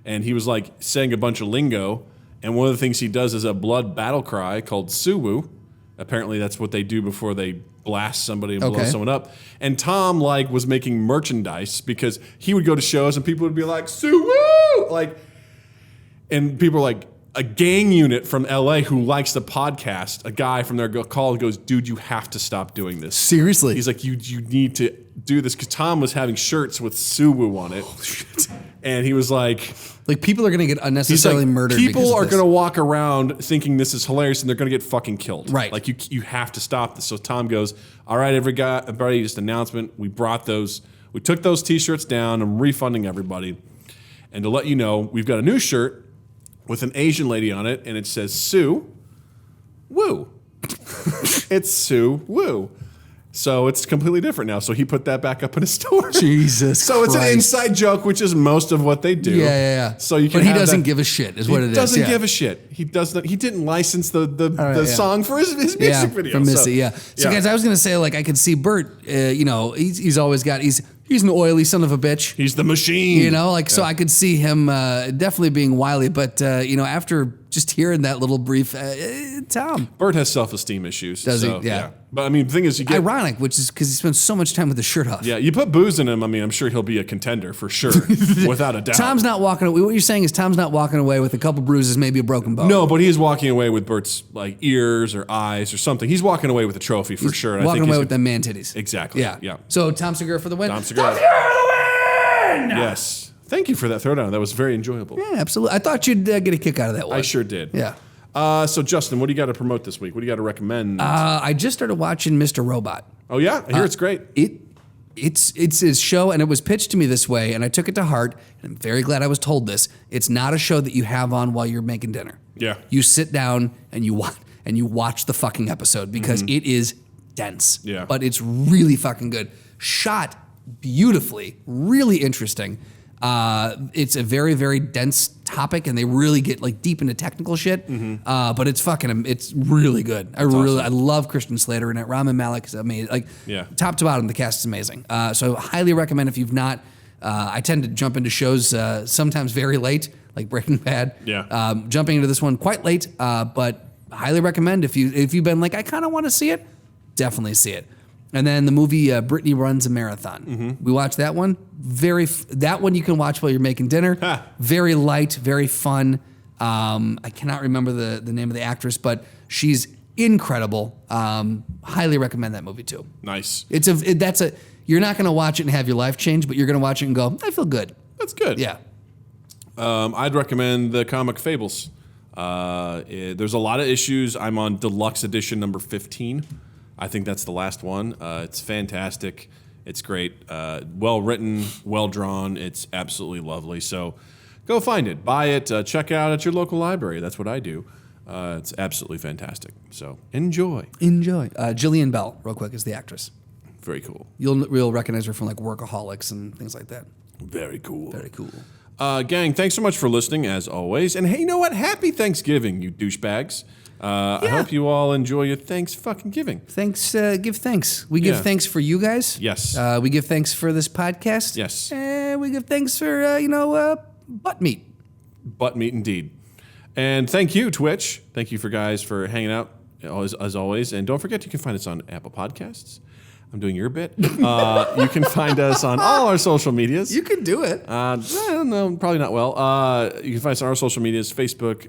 And he was like saying a bunch of lingo. And one of the things he does is a blood battle cry called Suwu. Apparently that's what they do before they blast somebody and blow someone up. And Tom was making merchandise because he would go to shows and people would be like, Suwu! And people are like, a gang unit from LA who likes the podcast, a guy from their call goes, dude, you have to stop doing this. Seriously? He's like, you need to do this, because Tom was having shirts with Suwu on it. And he was like... people are going to get unnecessarily murdered. People are going to walk around thinking this is hilarious and they're going to get fucking killed. Right. Like, you have to stop this. So Tom goes, all right, everybody, just announcement. We took those t-shirts down. I'm refunding everybody. And to let you know, we've got a new shirt with an Asian lady on it, and it says Sue Woo. It's Sue Woo. So it's completely different now. So he put that back up in his store. Jesus So Christ. it's an inside joke, which is most of what they do. Yeah. So you can but he have doesn't that. give a shit, is what it is. He doesn't yeah. give a shit. He doesn't. He didn't license the yeah. song for his music video. From Missy, yeah. So guys, I was gonna say, I could see Bert. He's always got. He's an oily son of a bitch. He's the machine. So I could see him definitely being wily. But after just hearing that little brief, Tom. Bert has self-esteem issues. Does he? So, Yeah. But I mean, the thing is, you get Ironic, which is because he spends so much time with the shirt off. Yeah, you put booze in him. I mean, I'm sure he'll be a contender for sure, without a doubt. Tom's not walking away. What you're saying is Tom's not walking away with a couple bruises, maybe a broken bone. No, but he's walking away with Bert's like ears or eyes or something. He's walking away with a trophy for sure. And Walking I think away with them man titties. Exactly. Yeah. Yeah. So Tom Segura for the win. Tom Segura. Tom Segura for the win! Yes. Thank you for that throwdown. That was very enjoyable. Yeah, absolutely. I thought you'd get a kick out of that one. I sure did. Yeah. So Justin, what do you got to promote this week? What do you got to recommend? I just started watching Mr. Robot. Oh yeah, I hear it's great. It's his show, and it was pitched to me this way, and I took it to heart, and I'm very glad I was told this. It's not a show that you have on while you're making dinner. Yeah. You sit down and you watch the fucking episode because it is dense. Yeah. But it's really fucking good. Shot beautifully, really interesting. It's a very, very dense topic, and they really get like deep into technical shit. But it's really good. I love Christian Slater in it. Rami Malek is amazing. Like, top to bottom, the cast is amazing. So highly recommend if you've not. I tend to jump into shows sometimes very late, like Breaking Bad. Yeah. Jumping into this one quite late, but highly recommend if you've been like, I kind of want to see it, definitely see it. And then the movie Brittany Runs a Marathon. We watched that one. That one you can watch while you're making dinner. Very light, very fun. I cannot remember the name of the actress, but she's incredible. Highly recommend that movie too. Nice. You're not going to watch it and have your life change, but you're going to watch it and go, I feel good. That's good. Yeah. I'd recommend the comic Fables. There's a lot of issues. I'm on deluxe edition number 15. I think that's the last one. It's fantastic. It's great. Well written, well drawn. It's absolutely lovely. So go find it, buy it, check it out at your local library. That's what I do. It's absolutely fantastic. So enjoy. Jillian Bell, real quick, is the actress. Very cool. You'll recognize her from like Workaholics and things like that. Very cool. Very cool. Gang, thanks so much for listening, as always. And hey, you know what? Happy Thanksgiving, you douchebags. I hope you all enjoy your Thanks-fucking-giving. Thanks. Give thanks. We give thanks for you guys. Yes. We give thanks for this podcast. Yes. And we give thanks for, butt meat. Butt meat, indeed. And thank you, Twitch. Thank you for hanging out, as always. And don't forget, you can find us on Apple Podcasts. I'm doing your bit. You can find us on all our social medias. You can do it. No, probably not well. You can find us on our social medias, Facebook,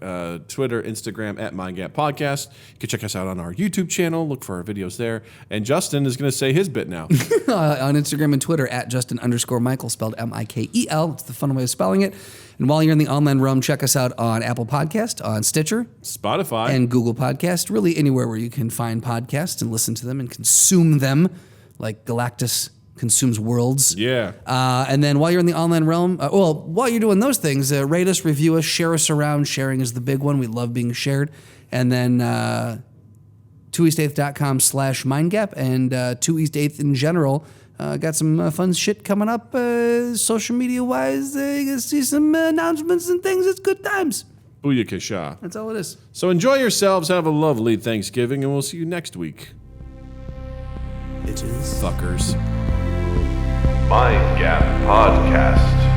Twitter, Instagram, at MindGap Podcast. You can check us out on our YouTube channel. Look for our videos there. And Justin is going to say his bit now. On Instagram and Twitter, at Justin_Michael, spelled Mikel. It's the fun way of spelling it. And while you're in the online realm, check us out on Apple Podcast, on Stitcher, Spotify, and Google Podcast. Really anywhere where you can find podcasts and listen to them and consume them, like Galactus consumes worlds. Yeah. And then while you're in the online realm, while you're doing those things, rate us, review us, share us around. Sharing is the big one. We love being shared. And then 2east8th.com/mindgap and 2east8th in general. Got some fun shit coming up, social media wise. You can see some announcements and things. It's good times. Booyakasha. That's all it is. So enjoy yourselves. Have a lovely Thanksgiving, and we'll see you next week. Bitches. Fuckers. Mind Gap Podcast.